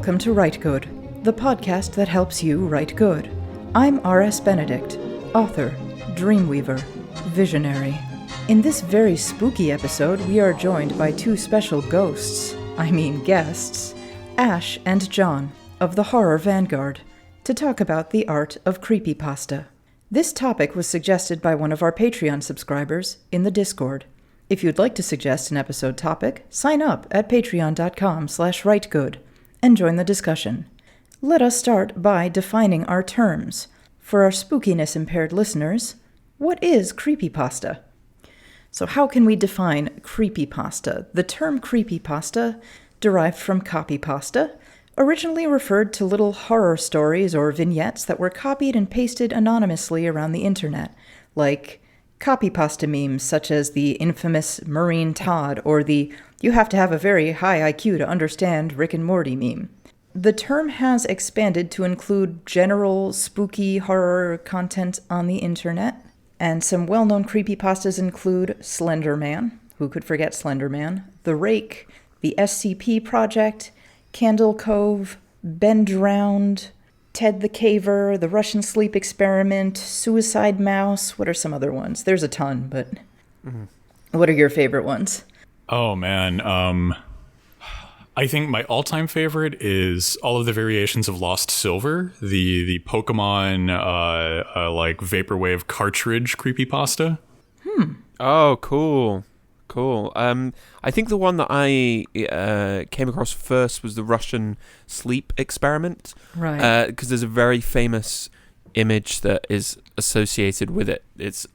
Welcome to Write Good, the podcast that helps you write good. I'm R.S. Benedict, author, dreamweaver, visionary. In this very spooky episode, we are joined by two special guests, Ash and Jon of the Horror Vanguard, to talk about the art of creepypasta. This topic was suggested by one of our Patreon subscribers in the Discord. If you'd like to suggest an episode topic, sign up at patreon.com/writegood and join the discussion. Let us start by defining our terms. For our spookiness-impaired listeners, what is creepypasta? So how can we define creepypasta? The term creepypasta, derived from copypasta, originally referred to little horror stories or vignettes that were copied and pasted anonymously around the internet, like copypasta memes such as the infamous Maureen Todd or the "you have to have a very high IQ to understand Rick and Morty" meme. The term has expanded to include general spooky horror content on the internet, and some well-known creepypastas include Slender Man, who could forget Slender Man, The Rake, the SCP Project, Candle Cove, Ben Drowned, Ted the Caver, The Russian Sleep Experiment, Suicide Mouse. What are some other ones? There's a ton, but what are your favorite ones? Oh, man. I think my all-time favorite is all of the variations of Lost Silver, the Pokemon like Vaporwave cartridge creepypasta. Oh, cool. I think the one that I came across first was the Russian Sleep Experiment. Right. Because there's a very famous image that is associated with it. It's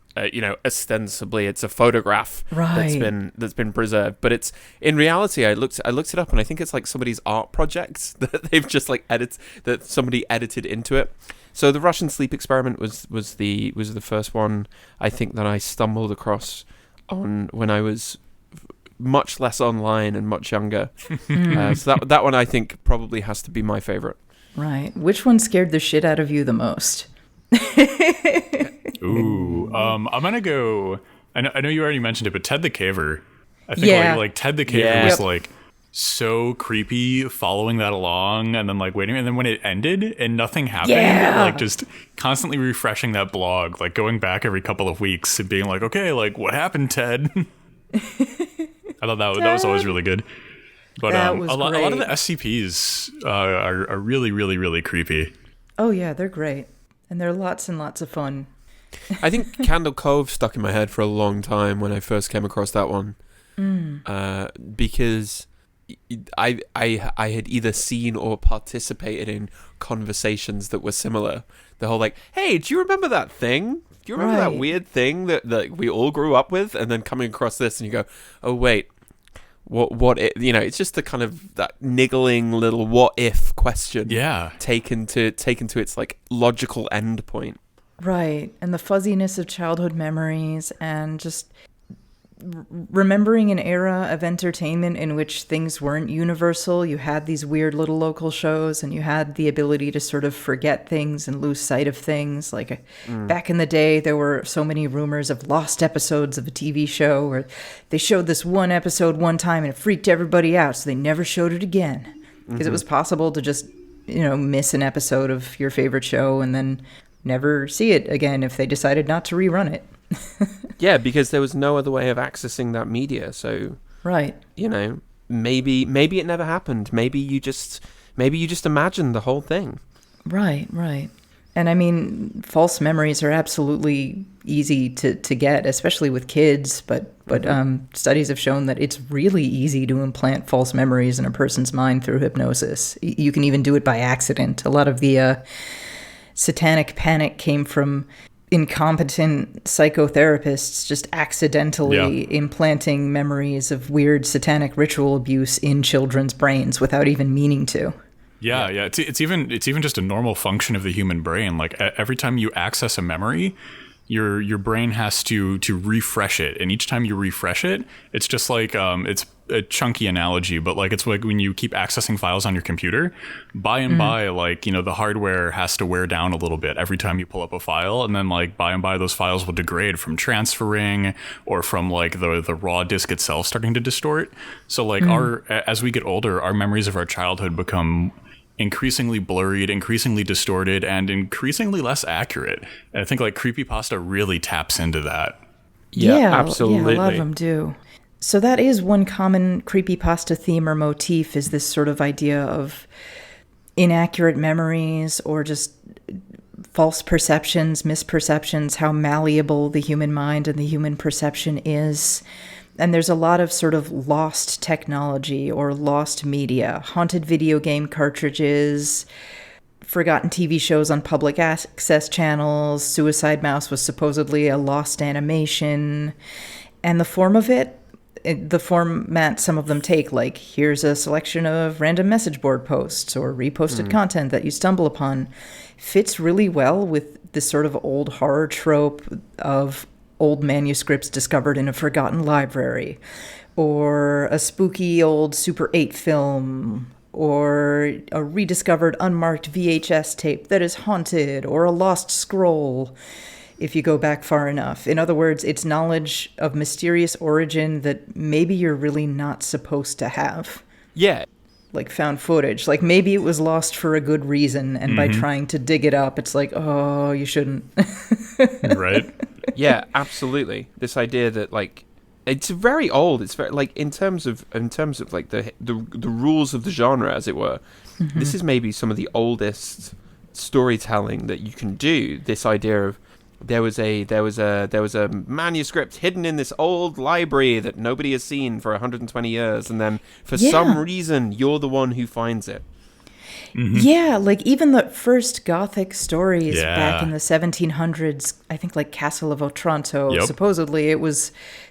ostensibly it's a photograph that's been preserved, but it's in reality. I looked it up, and I think it's like somebody's art project that they've just like that somebody edited into it. So the Russian Sleep Experiment was the first one I think that I stumbled across on when I was much less online and much younger. So that one I think probably has to be my favorite. Right. Which one scared the shit out of you the most? Ooh, I'm gonna go. I know you already mentioned it, but Ted the Caver. I think like Ted the Caver was like so creepy following that along, and then like waiting, and then when it ended and nothing happened, like just constantly refreshing that blog, like going back every couple of weeks and being like, okay, like what happened, Ted? I thought that was always really good. But a lot of the SCPs are really, really, really creepy. Oh yeah, they're great, and they're lots and lots of fun. I think Candle Cove stuck in my head for a long time when I first came across that one, because I had either seen or participated in conversations that were similar. The whole like, hey, do you remember that thing? Do you remember that weird thing that we all grew up with? And then coming across this and you go, oh wait, what it, it's just the kind of that niggling little what if question taken to its like logical end point. Right. And the fuzziness of childhood memories and just remembering an era of entertainment in which things weren't universal. You had these weird little local shows, and you had the ability to sort of forget things and lose sight of things. Like back in the day, there were so many rumors of lost episodes of a TV show, or they showed this one episode one time and it freaked everybody out, so they never showed it again. Because it was possible to just, miss an episode of your favorite show and then never see it again if they decided not to rerun it. Yeah, because there was no other way of accessing that media. So, maybe it never happened. Maybe you just imagined the whole thing. Right. And I mean, false memories are absolutely easy to get, especially with kids. But studies have shown that it's really easy to implant false memories in a person's mind through hypnosis. You can even do it by accident. A lot of the satanic panic came from incompetent psychotherapists just accidentally implanting memories of weird satanic ritual abuse in children's brains without even meaning to. Yeah. It's even just a normal function of the human brain. Like every time you access a memory, your brain has to refresh it, and each time you refresh it, it's just like it's a chunky analogy, but like it's like when you keep accessing files on your computer, by and by, like the hardware has to wear down a little bit every time you pull up a file, and then like by and by those files will degrade from transferring or from like the raw disk itself starting to distort. So like as we get older, our memories of our childhood become increasingly blurred, increasingly distorted, and increasingly less accurate. And I think like creepypasta really taps into that. Yeah, absolutely. Yeah, a lot of them do. So that is one common creepypasta theme or motif, is this sort of idea of inaccurate memories or just false perceptions, misperceptions, how malleable the human mind and the human perception is. And there's a lot of sort of lost technology or lost media, haunted video game cartridges, forgotten TV shows on public access channels. Suicide Mouse was supposedly a lost animation. And the form of it, the format some of them take, like here's a selection of random message board posts or reposted content that you stumble upon, fits really well with this sort of old horror trope of old manuscripts discovered in a forgotten library, or a spooky old Super 8 film, or a rediscovered unmarked VHS tape that is haunted, or a lost scroll, if you go back far enough. In other words, it's knowledge of mysterious origin that maybe you're really not supposed to have. Yeah. Like found footage. Like maybe it was lost for a good reason, and by trying to dig it up, it's like, oh, you shouldn't. Right? Yeah, absolutely. This idea that like it's very old. It's very like in terms of like the rules of the genre, as it were. This is maybe some of the oldest storytelling that you can do. This idea of there was a manuscript hidden in this old library that nobody has seen for 120 years, and then for some reason you're the one who finds it. Yeah, like even the first Gothic stories back in the 1700s, I think like Castle of Otranto, supposedly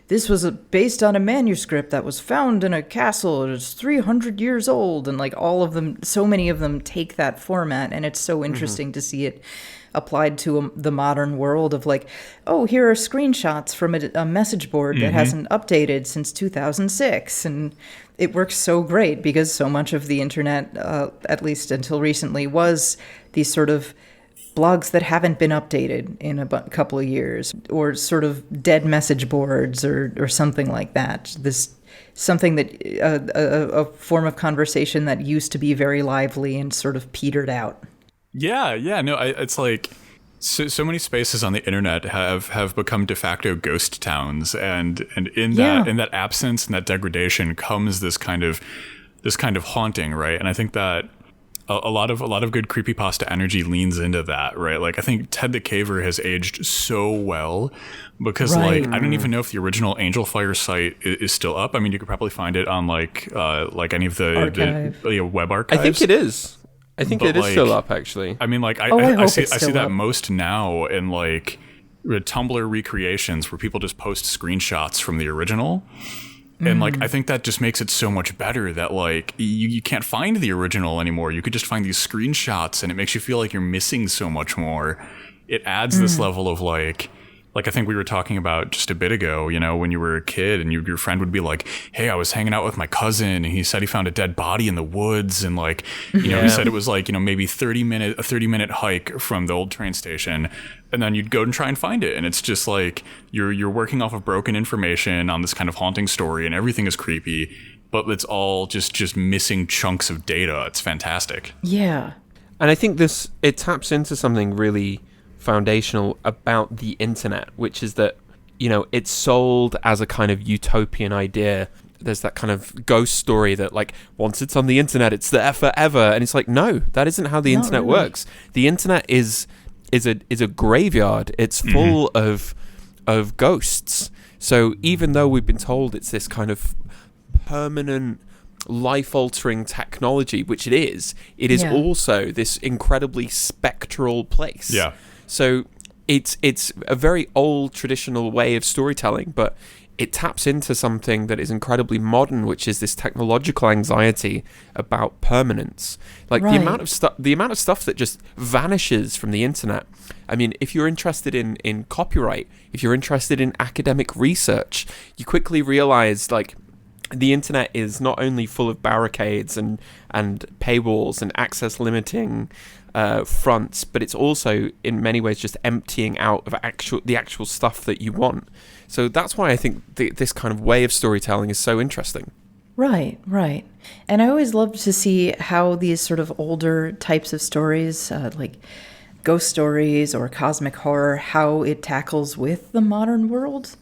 this was based on a manuscript that was found in a castle. It's 300 years old, and like all of them, so many of them take that format, and it's so interesting to see it applied to the modern world of like, oh, here are screenshots from a message board that hasn't updated since 2006. And it works so great because so much of the internet, at least until recently, was these sort of blogs that haven't been updated in a couple of years, or sort of dead message boards or something like that. Something that a form of conversation that used to be very lively and sort of petered out. Yeah, no, it's like so many spaces on the internet have become de facto ghost towns, and in that absence and that degradation comes this kind of haunting, right? And I think that a lot of good creepypasta energy leans into that, right? Like I think Ted the Caver has aged so well because like I don't even know if the original Angel Fire site is still up. I mean, you could probably find it on like any of the web archives. I think it is. I think it is still up, actually. I mean, like, I see that most now in, like, Tumblr recreations where people just post screenshots from the original. And, like, I think that just makes it so much better that, like, you can't find the original anymore. You could just find these screenshots, and it makes you feel like you're missing so much more. It adds this level of, like I think we were talking about just a bit ago, you know, when you were a kid and your friend would be like, hey, I was hanging out with my cousin and he said he found a dead body in the woods. And like, you know, he said it was like, you know, maybe a 30-minute hike from the old train station. And then you'd go and try and find it. And it's just like you're working off of broken information on this kind of haunting story, and everything is creepy, but it's all just missing chunks of data. It's fantastic. Yeah. And I think it taps into something really foundational about the internet, which is that, you know, it's sold as a kind of utopian idea. There's that kind of ghost story that like once it's on the internet it's there forever, and it's like, no, that isn't how the internet works. The internet is a graveyard. It's full of ghosts. So even though we've been told it's this kind of permanent life-altering technology, which it is also this incredibly spectral place. Yeah. So it's a very old traditional way of storytelling, but it taps into something that is incredibly modern, which is this technological anxiety about permanence. Like the amount of stuff that just vanishes from the internet. I mean, if you're interested in copyright, if you're interested in academic research, you quickly realize like the internet is not only full of barricades and paywalls and access limiting fronts, but it's also in many ways just emptying out of the actual stuff that you want. So that's why I think this kind of way of storytelling is so interesting. Right, right. And I always love to see how these sort of older types of stories, like ghost stories or cosmic horror, how it tackles with the modern world.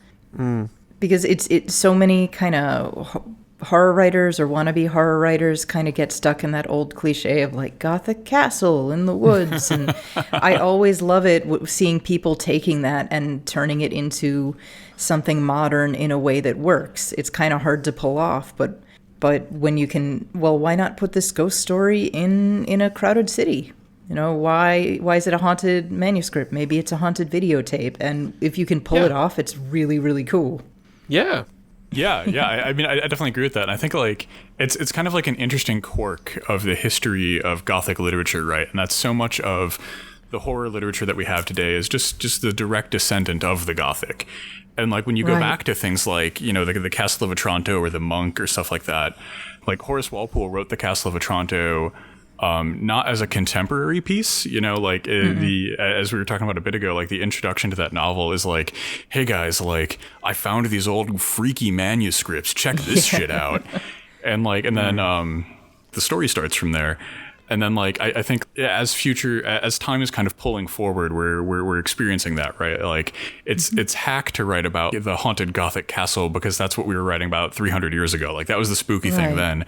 Because it's so many kind of horror writers or wannabe horror writers kind of get stuck in that old cliche of like gothic castle in the woods. And I always love it seeing people taking that and turning it into something modern in a way that works. It's kind of hard to pull off, but when you can, well, why not put this ghost story in a crowded city? You know, why is it a haunted manuscript? Maybe it's a haunted videotape. And if you can pull it off, it's really, really cool. Yeah. Yeah. I mean, I definitely agree with that. And I think like it's kind of like an interesting quirk of the history of Gothic literature, right? And that's so much of the horror literature that we have today is just the direct descendant of the Gothic. And like when you go back to things like, you know, the Castle of Otranto or the Monk or stuff like that, like Horace Walpole wrote the Castle of Otranto not as a contemporary piece, you know, like as we were talking about a bit ago, like the introduction to that novel is like, hey guys, like I found these old freaky manuscripts, check this shit out. And like, and then the story starts from there. And then like, I think as time is kind of pulling forward, we're experiencing that, right? Like it's hack to write about the haunted Gothic castle because that's what we were writing about 300 years ago. Like that was the spooky thing then.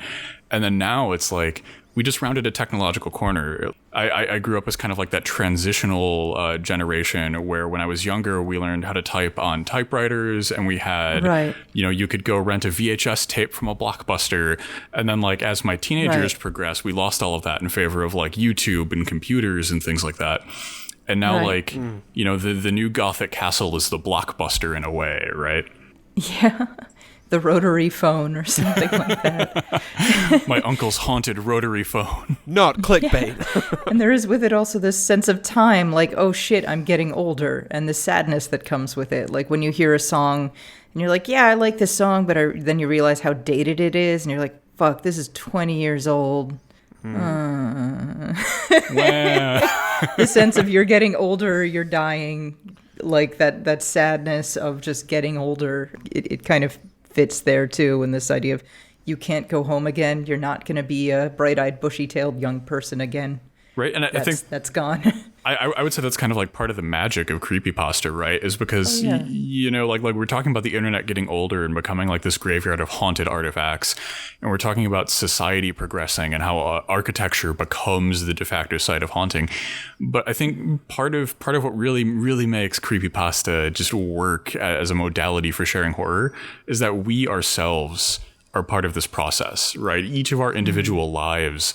And then now it's like, we just rounded a technological corner. I grew up as kind of like that transitional generation where when I was younger, we learned how to type on typewriters and we had, you know, you could go rent a VHS tape from a Blockbuster. And then like as my teenage years progressed, we lost all of that in favor of like YouTube and computers and things like that. And now like, you know, the new Gothic castle is the Blockbuster in a way, right? Yeah. The rotary phone or something like that. My uncle's haunted rotary phone. Not clickbait. Yeah. And there is with it also this sense of time, like, oh shit, I'm getting older, and the sadness that comes with it. Like when you hear a song and you're like, yeah, I like this song, but then you realize how dated it is, and you're like, fuck, this is 20 years old. The sense of you're getting older, you're dying, like that sadness of just getting older, it kind of fits there too, and this idea of you can't go home again, you're not going to be a bright-eyed bushy-tailed young person again, right? And I think that's gone. I would say that's kind of like part of the magic of creepypasta, right? Is because you know, like we're talking about the internet getting older and becoming like this graveyard of haunted artifacts, and we're talking about society progressing and how architecture becomes the de facto site of haunting. But I think part of what really makes creepypasta just work as a modality for sharing horror is that we ourselves are part of this process, right? Each of our individual lives,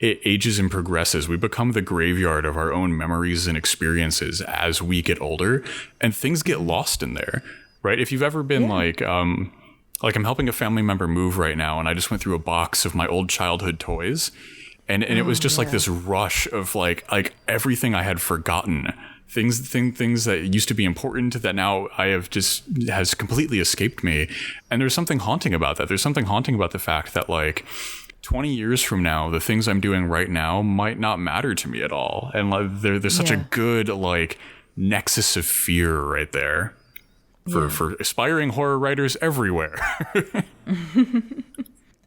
it ages and progresses. We become the graveyard of our own memories and experiences as we get older, and things get lost in there, right? If you've ever been like I'm helping a family member move right now, and I just went through a box of my old childhood toys, and it was just like this rush of like everything I had forgotten, things that used to be important that now has completely escaped me. And there's something haunting about that. There's something haunting about the fact that like 20 years from now, the things I'm doing right now might not matter to me at all. And like, there's such a good like nexus of fear right there for aspiring horror writers everywhere.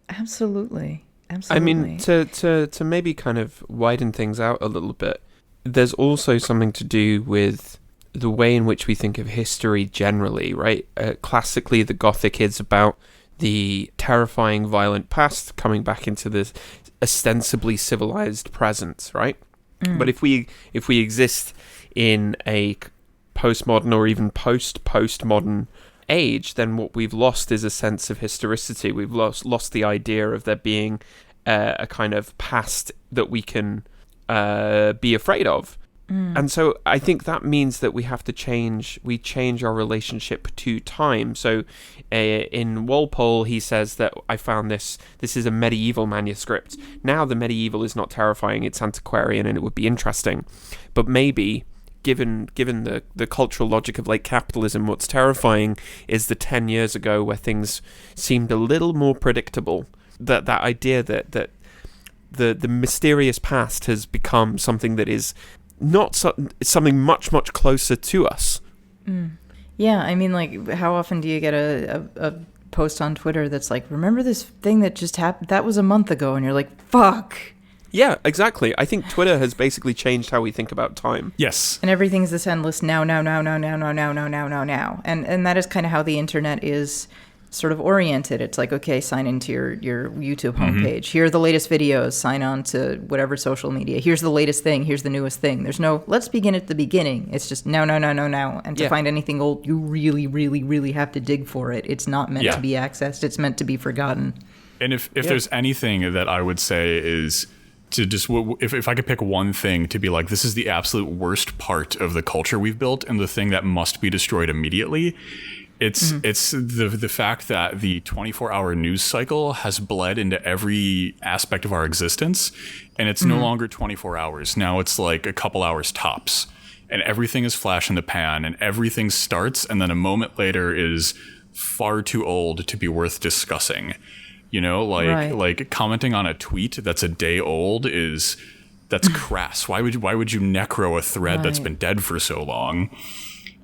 Absolutely. I mean, to maybe kind of widen things out a little bit, there's also something to do with the way in which we think of history generally, right? Classically, the Gothic is about the terrifying, violent past coming back into this ostensibly civilized present, right? But if we exist in a postmodern or even postmodern age, then what we've lost is a sense of historicity. We've lost the idea of there being a kind of past that we can be afraid of. And so I think that means that we have to change our relationship to time. So in Walpole, he says that I found this is a medieval manuscript. Now the medieval is not terrifying, it's antiquarian, and it would be interesting. But maybe, given the cultural logic of like capitalism, what's terrifying is the 10 years ago where things seemed a little more predictable. That idea that the mysterious past has become something that is it's something much, much closer to us. Yeah, I mean, like, how often do you get a post on Twitter that's like, remember this thing that just happened? That was a month ago. And you're like, fuck. Yeah, exactly. I think Twitter has basically changed how we think about time. Yes. And everything's this endless now. And that is kind of how the internet is sort of oriented. It's like, okay, sign into your YouTube homepage. Here are the latest videos. Sign on to whatever social media. Here's the latest thing. Here's the newest thing. There's no, let's begin at the beginning. It's just now. And to find anything old, you really, really, really have to dig for it. It's not meant to be accessed. It's meant to be forgotten. And if there's anything that I would say is to just, if I could pick one thing to be like, this is the absolute worst part of the culture we've built and the thing that must be destroyed immediately, it's the fact that the 24-hour news cycle has bled into every aspect of our existence, and it's no longer 24 hours. Now it's like a couple hours tops, and everything is flash in the pan, and everything starts, and then a moment later is far too old to be worth discussing. You know, like commenting on a tweet that's a day old that's crass. Why would you necro a thread that's been dead for so long?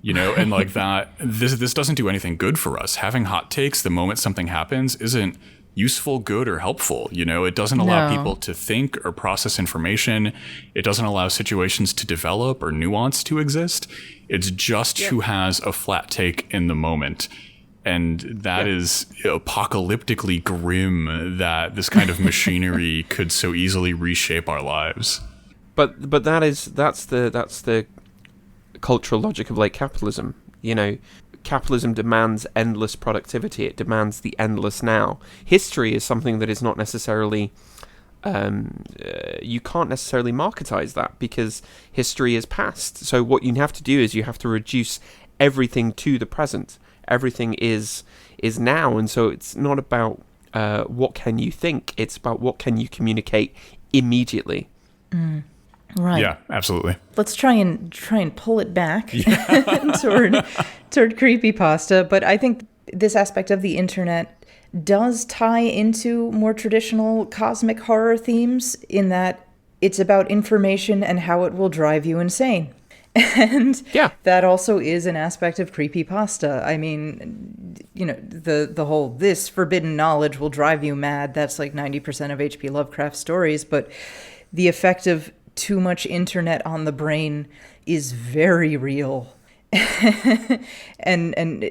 You know, and like that, this doesn't do anything good for us. Having hot takes the moment something happens isn't useful, good, or helpful. You know, it doesn't allow people to think or process information. It doesn't allow situations to develop or nuance to exist. It's just who has a flat take in the moment. And that is apocalyptically grim that this kind of machinery could so easily reshape our lives. But that's the cultural logic of like capitalism. You know, capitalism demands endless productivity. It demands the endless now. History is something that is not necessarily you can't necessarily marketize that because history is past. So what you have to do is you have to reduce everything to the present. Everything is now, and so it's not about what can you think. It's about what can you communicate immediately. Right. Yeah, absolutely. Let's try and pull it back toward creepypasta. But I think this aspect of the internet does tie into more traditional cosmic horror themes in that it's about information and how it will drive you insane. And that also is an aspect of creepypasta. I mean, you know, the whole this forbidden knowledge will drive you mad. That's like 90% of H.P. Lovecraft stories. But the effect of too much internet on the brain is very real. and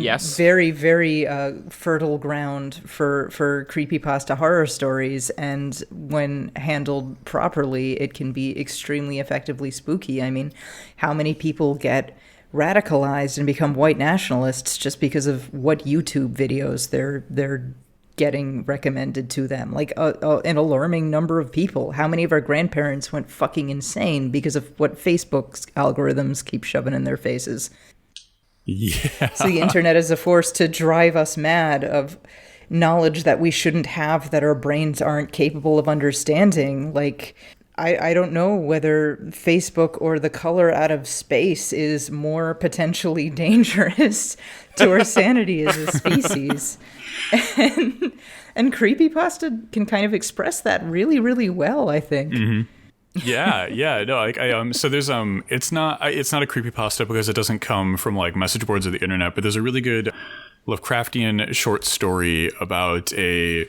yes, very, very fertile ground for creepypasta horror stories. And when handled properly, it can be extremely effectively spooky. I mean, how many people get radicalized and become white nationalists just because of what YouTube videos they're getting recommended to them? Like an alarming number of people. How many of our grandparents went fucking insane because of what Facebook's algorithms keep shoving in their faces? Yeah. So the internet is a force to drive us mad of knowledge that we shouldn't have, that our brains aren't capable of understanding. Like, I don't know whether Facebook or the color out of space is more potentially dangerous to our sanity as a species. And creepypasta can kind of express that really, really well, I think. Mm-hmm. Yeah, no, so there's it's not a creepypasta because it doesn't come from like message boards or the internet, but there's a really good Lovecraftian short story about a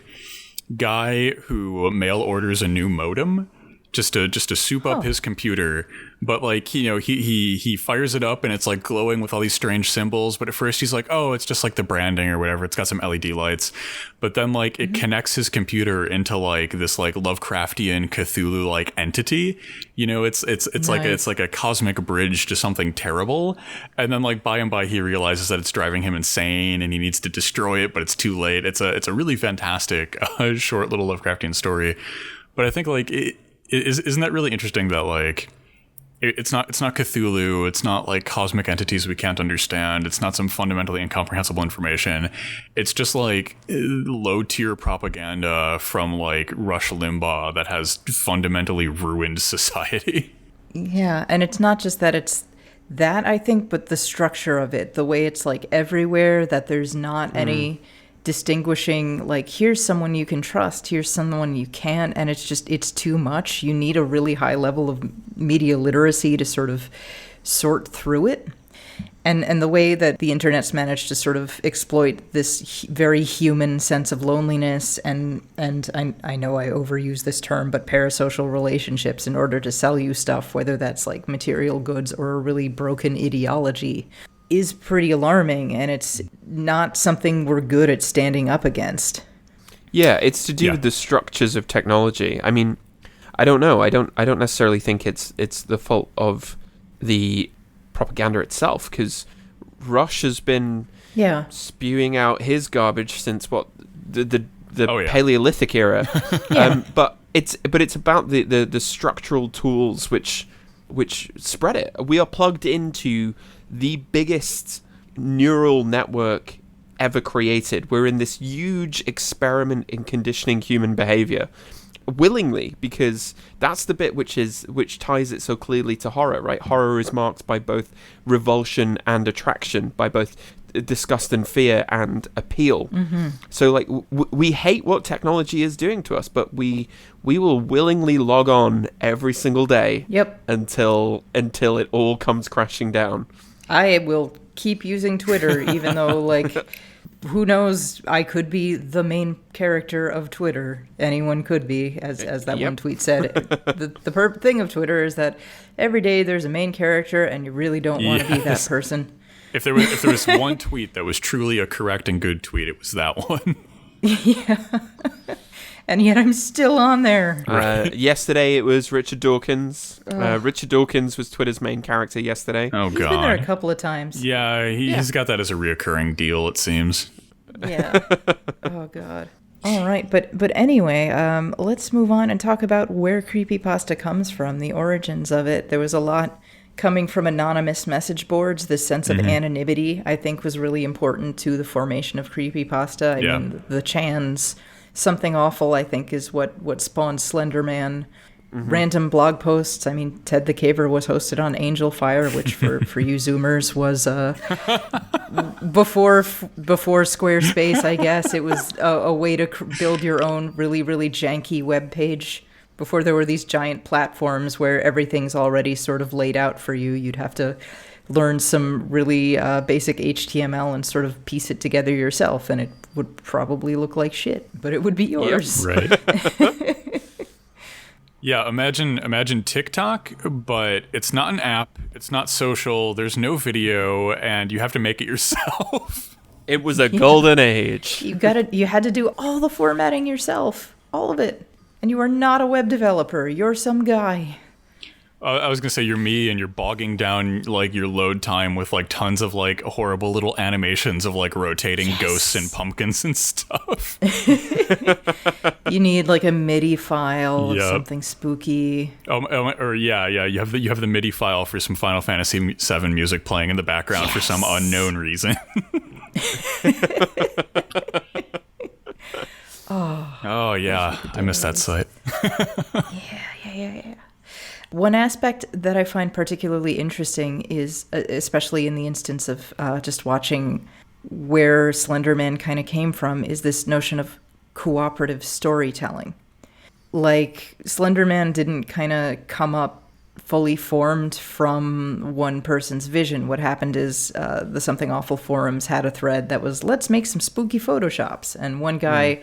guy who mail orders a new modem just to soup up his computer. But like, you know, he fires it up and it's like glowing with all these strange symbols. But at first he's like, oh, it's just like the branding or whatever. It's got some LED lights. But then like it connects his computer into like this like Lovecraftian Cthulhu like entity. You know, it's nice. like a cosmic bridge to something terrible. And then like by and by he realizes that it's driving him insane and he needs to destroy it, but it's too late. It's a really fantastic short little Lovecraftian story. But I think like isn't that really interesting that like it's not Cthulhu, it's not like cosmic entities we can't understand, it's not some fundamentally incomprehensible information. It's just like low tier propaganda from like Rush Limbaugh that has fundamentally ruined society. Yeah, and it's not just that it's that, I think, but the structure of it, the way it's like everywhere, that there's not any distinguishing, like, here's someone you can trust, here's someone you can't, and it's too much. You need a really high level of media literacy to sort of sort through it. And the way that the internet's managed to sort of exploit this very human sense of loneliness and I know I overuse this term, but parasocial relationships in order to sell you stuff, whether that's like material goods or a really broken ideology, is pretty alarming, and it's not something we're good at standing up against. Yeah, it's to do with the structures of technology. I mean, I don't know. I don't necessarily think it's the fault of the propaganda itself, because Rush has been spewing out his garbage since the Paleolithic era. But it's about the structural tools which spread it. We are plugged into the biggest neural network ever created. We're in this huge experiment in conditioning human behavior willingly, because that's the bit which ties it so clearly to horror, right? Horror is marked by both revulsion and attraction, by both disgust and fear and appeal. Mm-hmm. So like we hate what technology is doing to us, but we will willingly log on every single day until it all comes crashing down. I will keep using Twitter, even though, like, who knows, I could be the main character of Twitter. Anyone could be, as that one tweet said. The thing of Twitter is that every day there's a main character, and you really don't want to be that person. If there was one tweet that was truly a correct and good tweet, it was that one. Yeah. And yet I'm still on there. Yesterday it was Richard Dawkins. Richard Dawkins was Twitter's main character yesterday. Oh, God. He's been there a couple of times. Yeah, he's got that as a reoccurring deal, it seems. Yeah. Oh, God. All right, but anyway, let's move on and talk about where creepypasta comes from, the origins of it. There was a lot coming from anonymous message boards. This sense of anonymity, I think, was really important to the formation of creepypasta. I mean, the Chans... Something Awful, I think, is what spawned Slender Man. Mm-hmm. Random blog posts. I mean, Ted the Caver was hosted on Angel Fire, which for you Zoomers was before Squarespace, I guess. It was a way to build your own really, really janky web page. Before there were these giant platforms where everything's already sort of laid out for you. You'd have to learn some really basic HTML and sort of piece it together yourself, and it would probably look like shit, but it would be yours. Yep, right. Yeah, imagine TikTok, but it's not an app, it's not social, there's no video, and you have to make it yourself. It was a golden age. You had to do all the formatting yourself, all of it. And you are not a web developer, you're some guy. I was going to say you're me, and you're bogging down like your load time with like tons of like horrible little animations of like rotating ghosts and pumpkins and stuff. You need like a MIDI file of something spooky. You have the MIDI file for some Final Fantasy VII music playing in the background for some unknown reason. Oh yeah, I miss that site. Yeah. One aspect that I find particularly interesting is, especially in the instance of just watching where Slenderman kind of came from, is this notion of cooperative storytelling. Like, Slenderman didn't kind of come up fully formed from one person's vision. What happened is the Something Awful forums had a thread that was, let's make some spooky photoshops. And one guy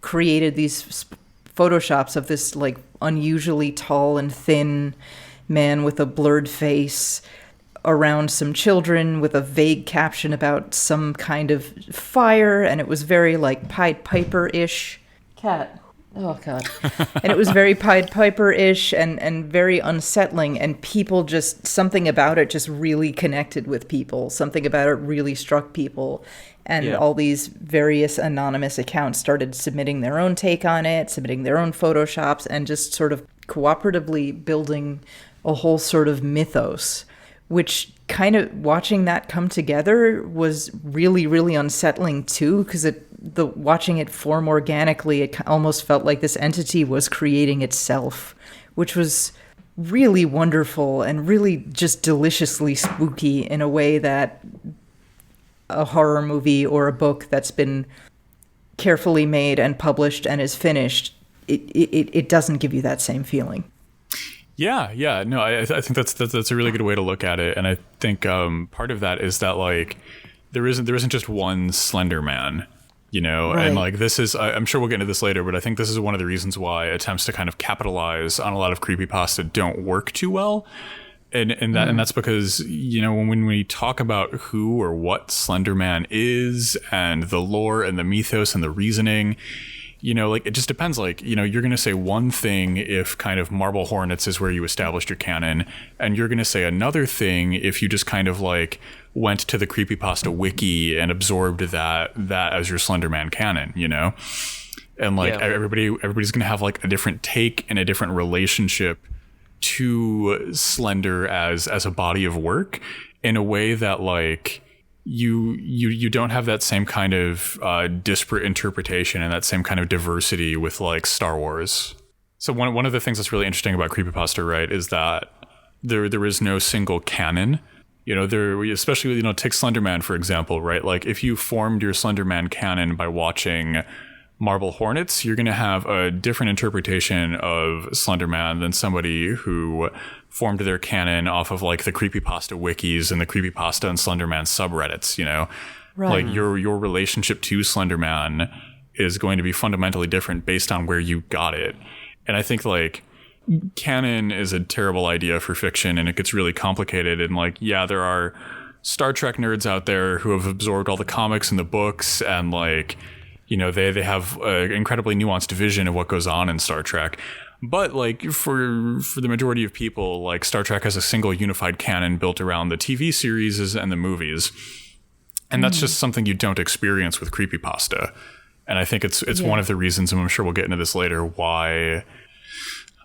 created these photoshops of this like unusually tall and thin man with a blurred face around some children with a vague caption about some kind of fire, and it was very like Pied Piper-ish. Cat. Oh, God. And it was very Pied Piper-ish and very unsettling, and people just, something about it just really connected with people. Something about it really struck people. And all these various anonymous accounts started submitting their own take on it, submitting their own photoshops, and just sort of cooperatively building a whole sort of mythos, which kind of watching that come together was really, really unsettling too, because watching it form organically, it almost felt like this entity was creating itself, which was really wonderful and really just deliciously spooky in a way that a horror movie or a book that's been carefully made and published and is finished, it doesn't give you that same feeling. Yeah. No, I think that's a really good way to look at it, and I think part of that is that like there isn't just one Slender Man, you know, Right. and like this is I'm sure we'll get into this later, but I think this is one of the reasons why attempts to kind of capitalize on a lot of creepypasta don't work too well. And that's because, you know, when we talk about who or what Slender Man is and the lore and the mythos and the reasoning, you know, like it just depends. Like, you know, you're going to say one thing if kind of Marble Hornets is where you established your canon, and you're going to say another thing if you just kind of like went to the creepypasta wiki and absorbed that as your Slender Man canon, you know? And like everybody's going to have like a different take and a different relationship to Slender as a body of work in a way that like you don't have that same kind of disparate interpretation and that same kind of diversity with like Star Wars. So one of the things that's really interesting about creepypasta, right, is that there is no single canon. You know, especially, you know, take Slenderman for example, right? Like if you formed your Slenderman canon by watching Marble Hornets, you're going to have a different interpretation of Slenderman than somebody who formed their canon off of like the creepypasta wikis and the creepypasta and Slenderman subreddits, you know? Right. Like your relationship to Slenderman is going to be fundamentally different based on where you got it. And I think like canon is a terrible idea for fiction, and it gets really complicated. And like, yeah, there are Star Trek nerds out there who have absorbed all the comics and the books, and like, you know, they have an incredibly nuanced vision of what goes on in Star Trek. But like for the majority of people, like Star Trek has a single unified canon built around the TV series and the movies. And that's just something you don't experience with creepypasta. And I think it's one of the reasons, and I'm sure we'll get into this later, why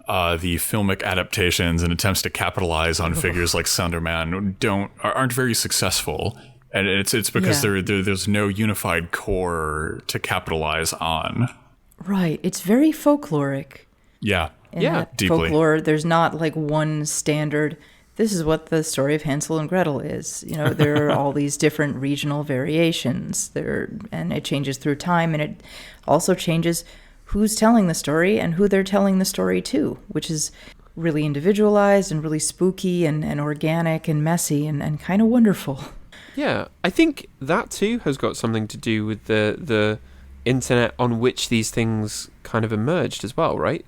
the filmic adaptations and attempts to capitalize on figures like Slenderman aren't very successful. And it's because there's no unified core to capitalize on. Right. It's very folkloric. Yeah. In that deeply. Folklore, there's not like one standard, this is what the story of Hansel and Gretel is. You know, there are all these different regional variations there, and it changes through time, and it also changes who's telling the story and who they're telling the story to, which is really individualized and really spooky and organic and messy and kind of wonderful. Yeah, I think that too has got something to do with the internet on which these things kind of emerged as well, right?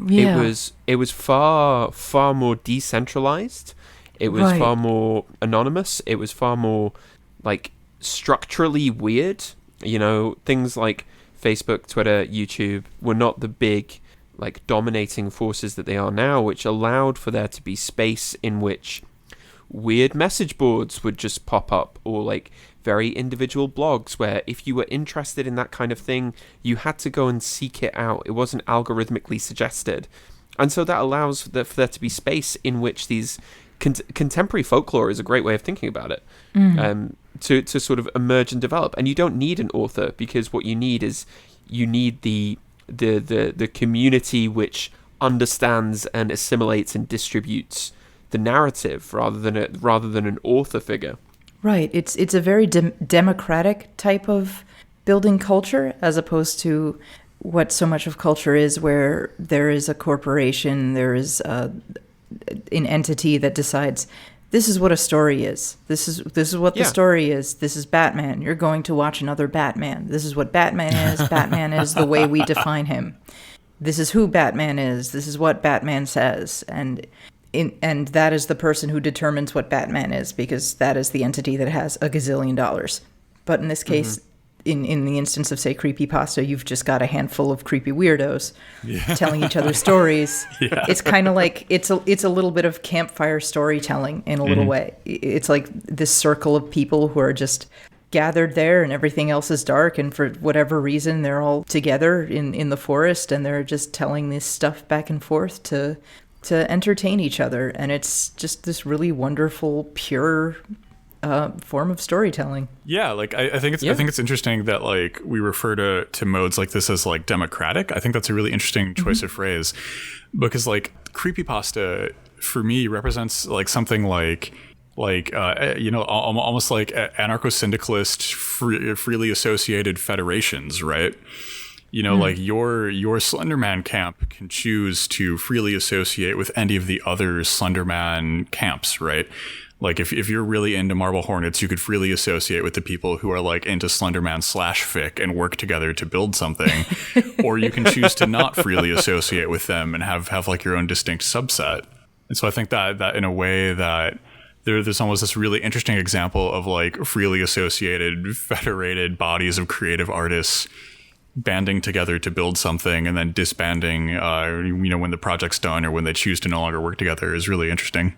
Yeah. It was far more decentralized. It was far more anonymous. It was far more like structurally weird. You know, things like Facebook, Twitter, YouTube were not the big like dominating forces that they are now, which allowed for there to be space in which weird message boards would just pop up, or like very individual blogs where if you were interested in that kind of thing, you had to go and seek it out. It wasn't algorithmically suggested. And so that allows for there to be space in which these contemporary folklore is a great way of thinking about it, to sort of emerge and develop. And you don't need an author, because what you need is the community which understands and assimilates and distributes the narrative rather than an author figure. Right. It's a very democratic type of building culture, as opposed to what so much of culture is, where there is a corporation, there is an entity that decides this is what a story is. This is what the story is. This is Batman. You're going to watch another Batman. This is what Batman is. Batman is the way we define him. This is who Batman is. This is what Batman says. And that is the person who determines what Batman is, because that is the entity that has a gazillion dollars. But in this case, in the instance of, say, Creepypasta, you've just got a handful of creepy weirdos telling each other stories. Yeah. It's kind of like, it's a little bit of campfire storytelling in a little way. It's like this circle of people who are just gathered there, and everything else is dark, and for whatever reason, they're all together in the forest, and they're just telling this stuff back and forth to entertain each other. And it's just this really wonderful, pure form of storytelling. Yeah, like I think it's interesting that like we refer to modes like this as like democratic. I think that's a really interesting choice of phrase, because like creepypasta for me represents like something like you know, almost like anarcho-syndicalist freely associated federations, right? Like your Slenderman camp can choose to freely associate with any of the other Slenderman camps, right? Like if you're really into Marble Hornets, you could freely associate with the people who are like into Slenderman /fic and work together to build something. Or you can choose to not freely associate with them and have like your own distinct subset. And so I think that in a way that there's almost this really interesting example of like freely associated, federated bodies of creative artists banding together to build something and then disbanding, when the project's done or when they choose to no longer work together is really interesting.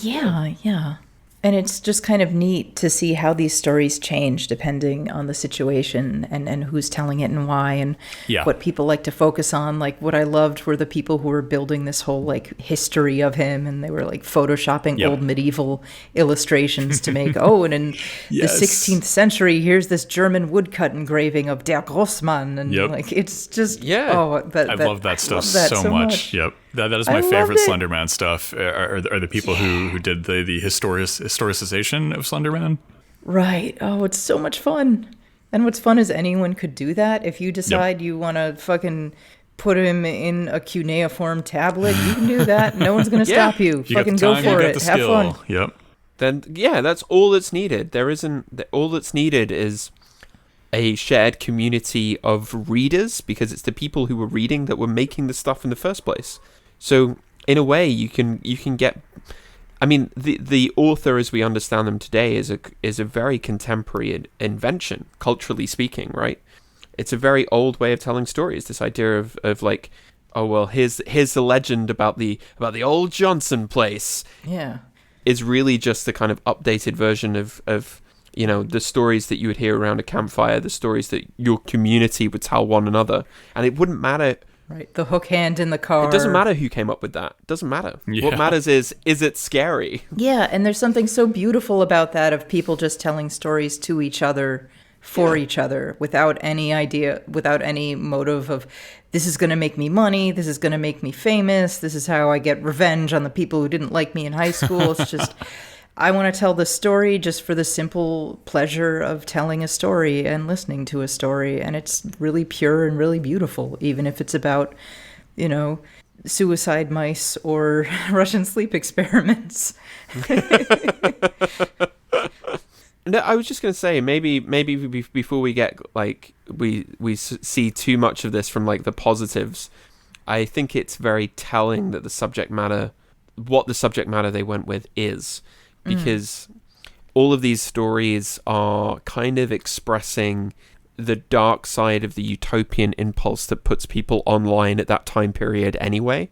Yeah. And it's just kind of neat to see how these stories change depending on the situation and who's telling it and why and what people like to focus on. Like what I loved were the people who were building this whole like history of him, and they were like photoshopping old medieval illustrations to make, and in the 16th century, here's this German woodcut engraving of Der Grossmann. And like, it's just, I love that stuff so much. Yep. That is my favorite Slenderman stuff. Are the people who did the historicization of Slenderman? Right. Oh, it's so much fun. And what's fun is anyone could do that. If you decide you want to fucking put him in a cuneiform tablet, you can do that. No one's going to stop you. Fucking go for it. Have fun. Yep. Then that's all that's needed. All that's needed is a shared community of readers, because it's the people who were reading that were making the stuff in the first place. So in a way, you can get. I mean, the author, as we understand them today, is a very contemporary invention, culturally speaking, right? It's a very old way of telling stories. This idea of like, here's the legend about the old Johnson place. Yeah, is really just the kind of updated version of the stories that you would hear around a campfire, the stories that your community would tell one another, and it wouldn't matter. Right, the hook hand in the car. It doesn't matter who came up with that. It doesn't matter. Yeah. What matters is it scary? Yeah, and there's something so beautiful about that, of people just telling stories to each other, for each other, without any idea, without any motive of, this is going to make me money, this is going to make me famous, this is how I get revenge on the people who didn't like me in high school. It's just... I want to tell the story just for the simple pleasure of telling a story and listening to a story. And it's really pure and really beautiful, even if it's about, suicide mice or Russian sleep experiments. No, I was just going to say, maybe before we get, like, we see too much of this from, like, the positives, I think it's very telling that what the subject matter they went with is. Because all of these stories are kind of expressing the dark side of the utopian impulse that puts people online at that time period anyway.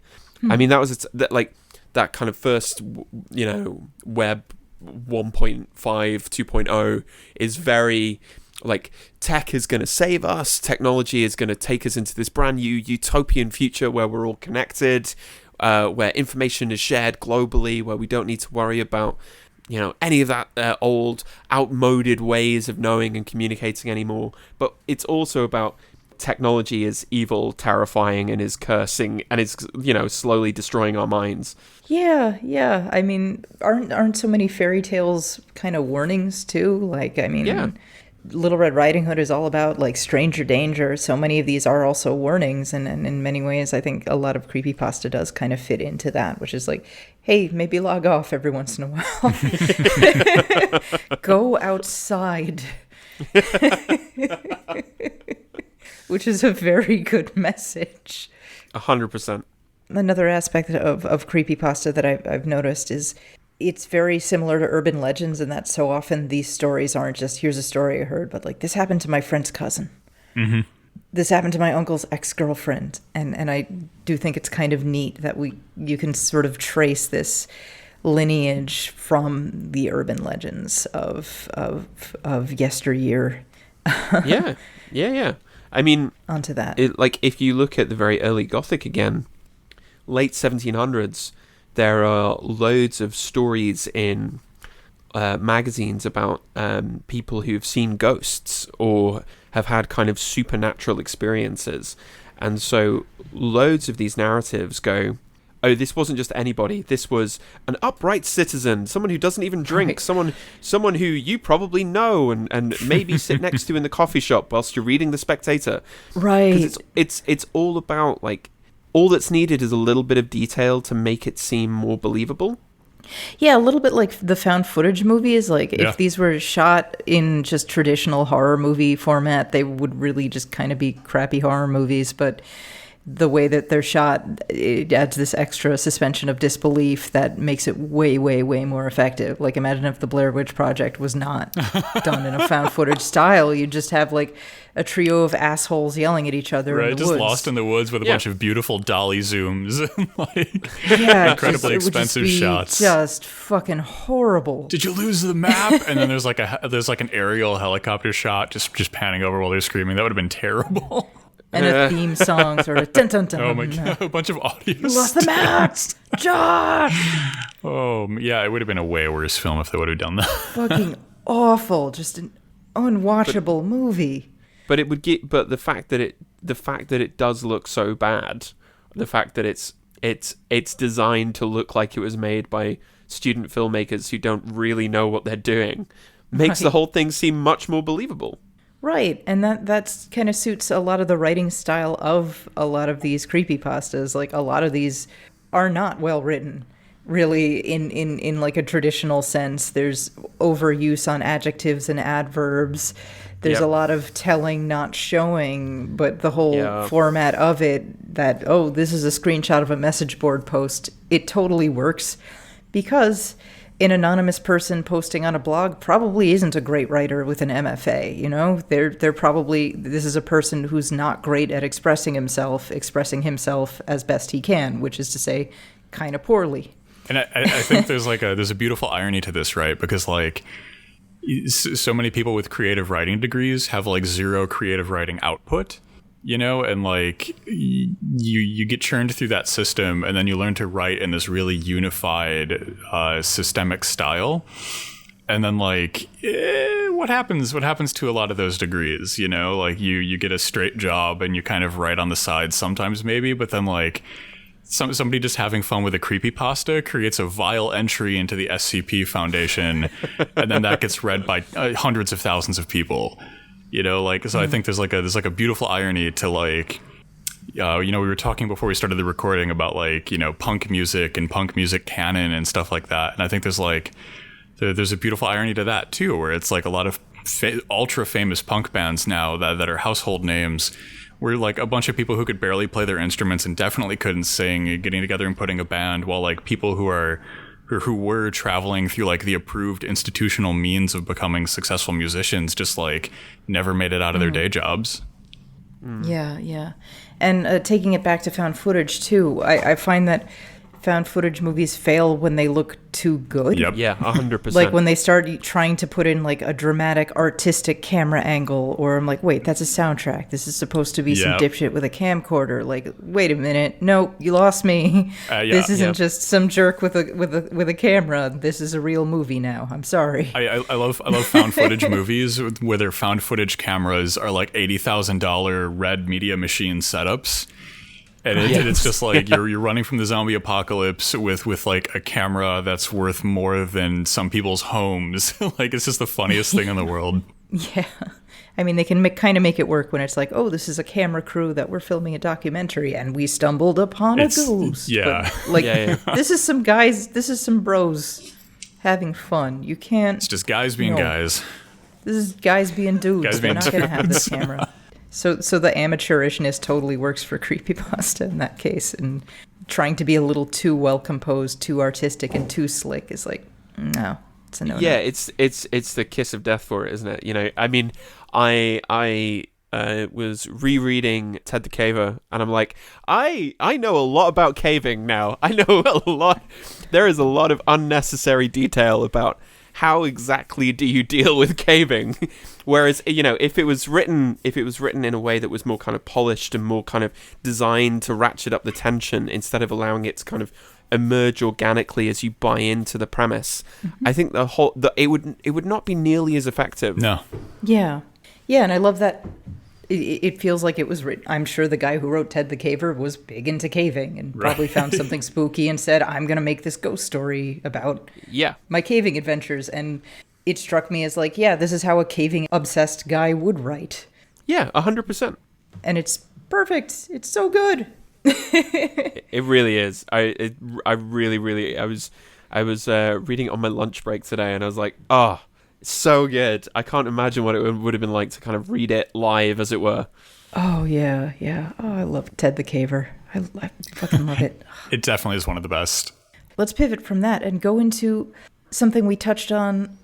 I mean, that kind of first, web 1.5, 2.0 is very, like, tech is going to save us. Technology is going to take us into this brand new utopian future where we're all connected, where information is shared globally, where we don't need to worry about any of that old, outmoded ways of knowing and communicating anymore. But it's also about technology is evil, terrifying, and is cursing, and is, slowly destroying our minds. Yeah. I mean, aren't so many fairy tales kind of warnings too? Like, I mean, Little Red Riding Hood is all about, like, stranger danger. So many of these are also warnings, and in many ways, I think a lot of Creepypasta does kind of fit into that, which is like, hey, maybe log off every once in a while. Go outside. Which is a very good message. 100%. Another aspect of Creepypasta that I've noticed is it's very similar to urban legends, in that so often these stories aren't just, here's a story I heard, but like, this happened to my friend's cousin. Mm-hmm. This happened to my uncle's ex-girlfriend. And I do think it's kind of neat that you can sort of trace this lineage from the urban legends of yesteryear. Yeah. I mean, onto that. If you look at the very early Gothic again, late 1700s, there are loads of stories in magazines about people who've seen ghosts or have had kind of supernatural experiences. And so loads of these narratives go, oh, this wasn't just anybody. This was an upright citizen, someone who doesn't even drink, someone who you probably know and maybe sit next to in the coffee shop whilst you're reading The Spectator. Right. Because it's all about, like, all that's needed is a little bit of detail to make it seem more believable. Yeah, a little bit like the found footage movies. Like, if these were shot in just traditional horror movie format, they would really just kind of be crappy horror movies. But the way that they're shot, it adds this extra suspension of disbelief that makes it way, way, way more effective. Like, imagine if the Blair Witch Project was not done in a found footage style. You'd just have, like, a trio of assholes yelling at each other in the just woods. lost in the woods with a bunch of beautiful dolly zooms and, like, incredibly expensive shots. Just fucking horrible. Did you lose the map? And then there's like an aerial helicopter shot just panning over while they're screaming. That would have been terrible. And a theme song sort of dun dun dun. Oh my god, a bunch of audio. You lost the map, Josh. Oh yeah, it would have been a way worse film if they would have done that. Fucking awful, just an unwatchable movie. But it would get. But the fact that it does look so bad, the fact that it's designed to look like it was made by student filmmakers who don't really know what they're doing, makes the whole thing seem much more believable. Right, and that's kind of suits a lot of the writing style of a lot of these creepypastas. Like, a lot of these are not well written, really, in like a traditional sense. There's overuse on adjectives and adverbs. There's a lot of telling, not showing, but the whole format of it, that, oh, this is a screenshot of a message board post, it totally works because an anonymous person posting on a blog probably isn't a great writer with an MFA, you know? They're probably, this is a person who's not great at expressing himself as best he can, which is to say, kind of poorly. And I think there's a beautiful irony to this, right? Because, like, so many people with creative writing degrees have, like, zero creative writing output, you know, and, like, you get churned through that system, and then you learn to write in this really unified systemic style, and then, like, what happens to a lot of those degrees, you know? Like, you get a straight job and you kind of write on the side sometimes maybe, but then, like, somebody just having fun with a creepypasta creates a vile entry into the SCP Foundation, and then that gets read by hundreds of thousands of people. You know, like, so I think there's a beautiful irony to, like, you know, we were talking before we started the recording about, like, you know, punk music and punk music canon and stuff like that. And I think there's a beautiful irony to that too, where it's like a lot of ultra famous punk bands now that are household names, where, like, a bunch of people who could barely play their instruments and definitely couldn't sing, getting together and putting a band, while, like, people who were traveling through, like, the approved institutional means of becoming successful musicians just, like, never made it out of their day jobs. Yeah. And taking it back to found footage, too, I find that found footage movies fail when they look too good. Yep. Yeah, 100%. Like, when they start trying to put in, like, a dramatic, artistic camera angle, or I'm like, wait, that's a soundtrack. This is supposed to be some dipshit with a camcorder. Like, wait a minute. No, you lost me. This isn't just some jerk with a camera. This is a real movie now. I'm sorry. I love found footage movies where their found footage cameras are, like, $80,000 Red Media Machine setups. And it's just like you're running from the zombie apocalypse with like a camera that's worth more than some people's homes. Like, it's just the funniest thing in the world. Yeah. I mean, they can kind of make it work when it's like, oh, this is a camera crew that we're filming a documentary and we stumbled upon a ghost. Yeah. But, like, this is some guys, this is some bros having fun. You can't. It's just guys being guys. This is guys being dudes. They're not going to have this camera. So the amateurishness totally works for creepypasta in that case, and trying to be a little too well composed, too artistic, and too slick is like, no, it's a no. Yeah, it's the kiss of death for it, isn't it? You know, I mean, I was rereading Ted the Caver, and I'm like, I know a lot about caving now. I know a lot. There is a lot of unnecessary detail about how exactly do you deal with caving? Whereas, you know, if it was written in a way that was more kind of polished and more kind of designed to ratchet up the tension instead of allowing it to kind of emerge organically as you buy into the premise, I think it would not be nearly as effective. No. Yeah, and I love that it feels like it was written. I'm sure the guy who wrote Ted the Caver was big into caving and probably found something spooky and said, I'm going to make this ghost story about my caving adventures. And it struck me as like, this is how a caving obsessed guy would write. Yeah, 100%. And it's perfect. It's so good. It really is. I was reading it on my lunch break today, and I was like, it's so good. I can't imagine what it would have been like to kind of read it live, as it were. Oh, yeah. Oh, I love Ted the Caver. I fucking love it. It definitely is one of the best. Let's pivot from that and go into something we touched on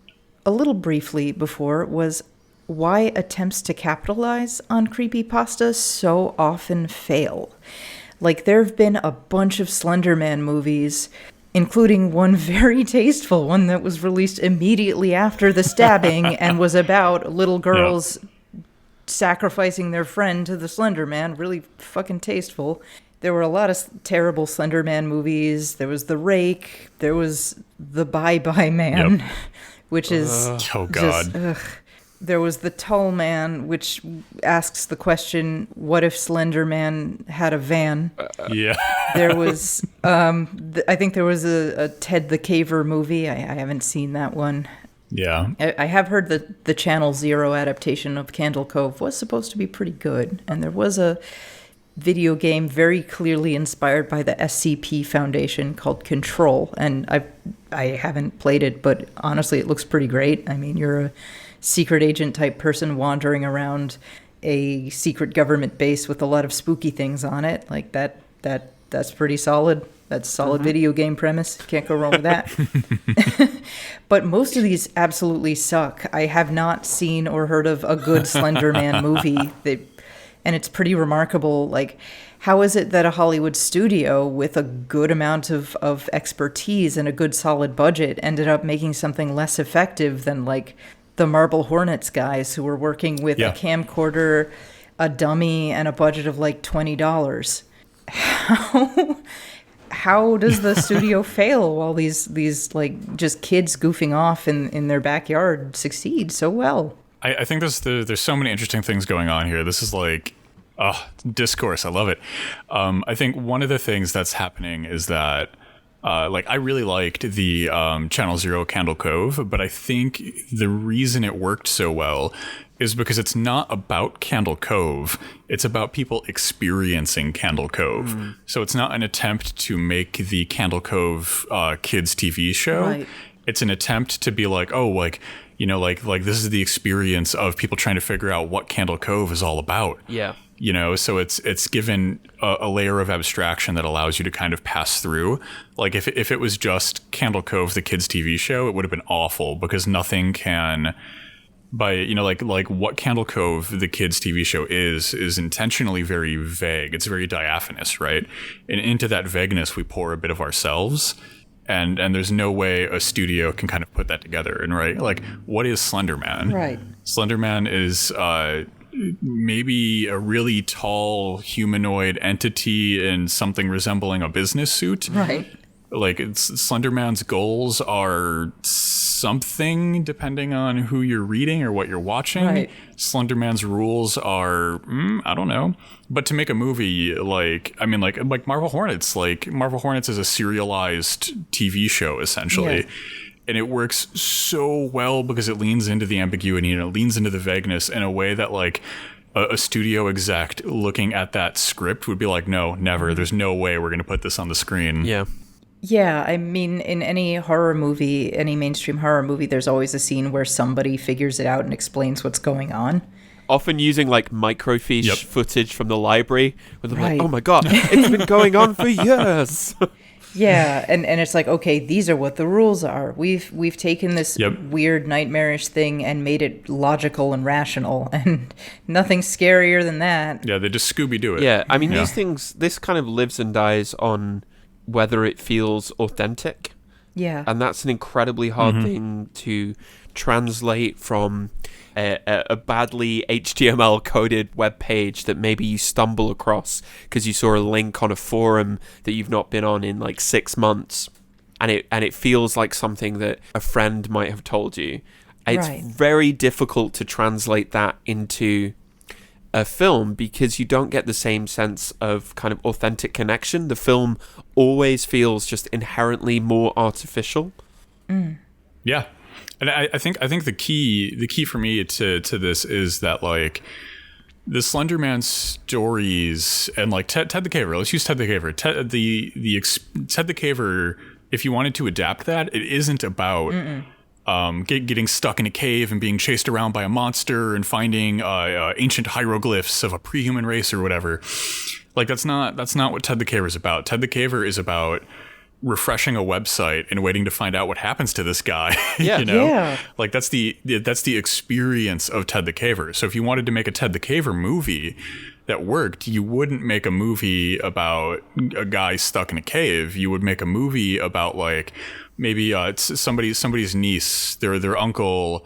a little briefly before, was why attempts to capitalize on creepypasta so often fail. Like, there have been a bunch of Slender Man movies, including one very tasteful one that was released immediately after the stabbing and was about little girls sacrificing their friend to the Slender Man. Really fucking tasteful. There were a lot of terrible Slender Man movies. There was The Rake. There was The Bye-Bye Man, which is oh God. Just, there was The Tall Man, which asks the question, what if Slender Man had a van? There was, I think there was a Ted the Caver movie. I haven't seen that one. Yeah. I have heard that the Channel Zero adaptation of Candle Cove was supposed to be pretty good. And there was a video game very clearly inspired by the SCP Foundation called Control. And I haven't played it, but honestly, it looks pretty great. I mean, you're a secret agent type person wandering around a secret government base with a lot of spooky things on it. Like that's pretty solid. That's a solid video game premise. Can't go wrong with that. But most of these absolutely suck. I have not seen or heard of a good Slender Man movie and it's pretty remarkable. Like, how is it that a Hollywood studio with a good amount of expertise and a good solid budget ended up making something less effective than like the Marble Hornets guys who were working with a camcorder, a dummy, and a budget of like $20? How does the studio fail while these like just kids goofing off in their backyard succeed so well? I think there's so many interesting things going on here. This is like discourse. I love it. I think one of the things that's happening is that I really liked the Channel Zero Candle Cove, but I think the reason it worked so well is because it's not about Candle Cove. It's about people experiencing Candle Cove. So it's not an attempt to make the Candle Cove kids TV show. Right. It's an attempt to be like, this is the experience of people trying to figure out what Candle Cove is all about. Yeah. So it's given a layer of abstraction that allows you to kind of pass through. Like if it was just Candle Cove, the kids TV show, it would have been awful because nothing can, like what Candle Cove, the kids TV show is intentionally very vague. It's very diaphanous, right? And into that vagueness, we pour a bit of ourselves. And there's no way a studio can kind of put that together. And right, like, what is Slender Man? Right. Slender Man is maybe a really tall humanoid entity in something resembling a business suit. Right. Like, Slender Man's goals are something depending on who you're reading or what you're watching. Right. Slender Man's rules are, I don't know. But to make a movie like Marble Hornets, Marble Hornets is a serialized TV show, essentially. Yeah. And it works so well because it leans into the ambiguity and it leans into the vagueness in a way that, like, a studio exec looking at that script would be like, no, never. There's no way we're going to put this on the screen. Yeah. Yeah, I mean, in any horror movie, any mainstream horror movie, there's always a scene where somebody figures it out and explains what's going on. Often using like microfiche footage from the library, where they're like, Right. "Oh my god, it's been going on for years." Yeah, and it's like, okay, these are what the rules are. We've taken this weird nightmarish thing and made it logical and rational, and nothing scarier than that. Yeah, they just Scooby-Doo it. Yeah, I mean, these things, this kind of lives and dies on whether it feels authentic. Yeah. And that's an incredibly hard thing to translate from a badly HTML coded web page that maybe you stumble across because you saw a link on a forum that you've not been on in like 6 months, and it feels like something that a friend might have told you. It's very difficult to translate that into a film because you don't get the same sense of kind of authentic connection. The film always feels just inherently more artificial. Yeah. And I think the key for me to this is that like the Slender Man stories and like Ted the Caver. Let's use Ted the Caver. Ted the Caver. If you wanted to adapt that, it isn't about getting stuck in a cave and being chased around by a monster and finding ancient hieroglyphs of a pre-human race or whatever. Like that's not what Ted the Caver is about. Ted the Caver is about refreshing a website and waiting to find out what happens to this guy. Yeah. You know? Yeah. Like that's the experience of Ted the Caver. So if you wanted to make a Ted the Caver movie that worked, you wouldn't make a movie about a guy stuck in a cave. You would make a movie about like maybe it's somebody's niece, their uncle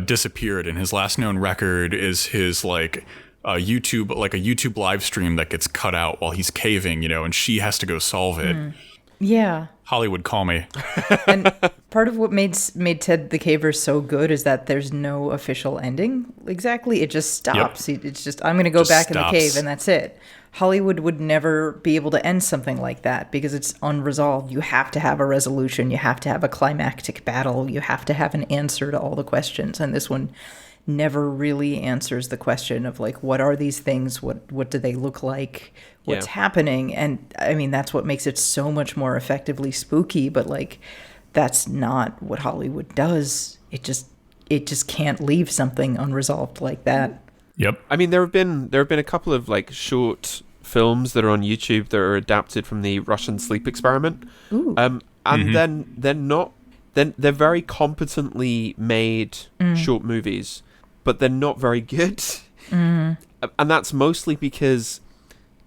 disappeared, and his last known record is his like a YouTube live stream that gets cut out while he's caving, you know, and she has to go solve it. Yeah. Hollywood, call me. And part of what made Ted the Caver so good is that there's no official ending. Exactly. It just stops. Yep. It's just, I'm going to go back in the cave and that's it. Hollywood would never be able to end something like that because it's unresolved. You have to have a resolution. You have to have a climactic battle. You have to have an answer to all the questions. And this one never really answers the question of like, what are these things? What do they look like? What's happening? And I mean, that's what makes it so much more effectively spooky, but like, that's not what Hollywood does. It just can't leave something unresolved like that. Yep. I mean, there have been a couple of like short films that are on YouTube that are adapted from the Russian sleep experiment. Ooh. And then they're very competently made short movies, but they're not very good. And that's mostly because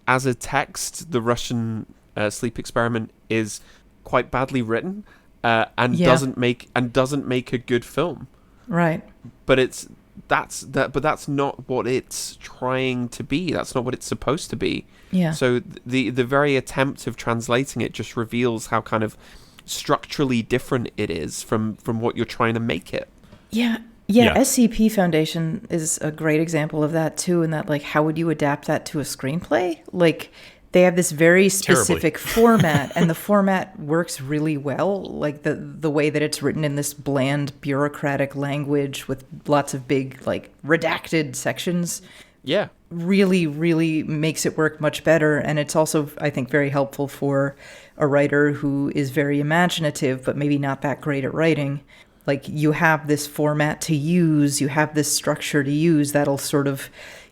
as a text, the Russian sleep experiment is quite badly written and doesn't make a good film. Right. But that's not what it's trying to be. That's not what it's supposed to be. Yeah. So the very attempt of translating it just reveals how kind of structurally different it is from what you're trying to make it. Yeah. SCP Foundation is a great example of that too, in that like, how would you adapt that to a screenplay? Like, they have this very specific format, and the format works really well. Like the way that it's written in this bland bureaucratic language with lots of big like redacted sections. Yeah. Really, really makes it work much better. And it's also, I think, very helpful for a writer who is very imaginative, but maybe not that great at writing. Like, you have this format to use, you have this structure to use that'll sort of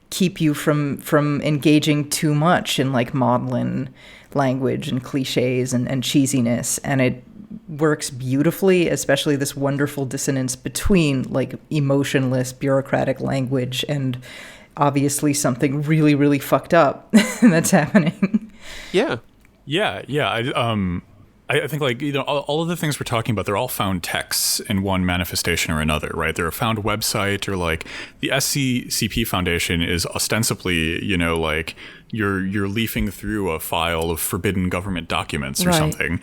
keep you from engaging too much in like maudlin language and cliches and cheesiness. And it works beautifully, especially this wonderful dissonance between like emotionless bureaucratic language and obviously something really, really fucked up that's happening. Yeah. I think, like, you know, all of the things we're talking about, they're all found texts in one manifestation or another, right? They're a found website, or like the SCCP Foundation is ostensibly, you know, like you're leafing through a file of forbidden government documents or something.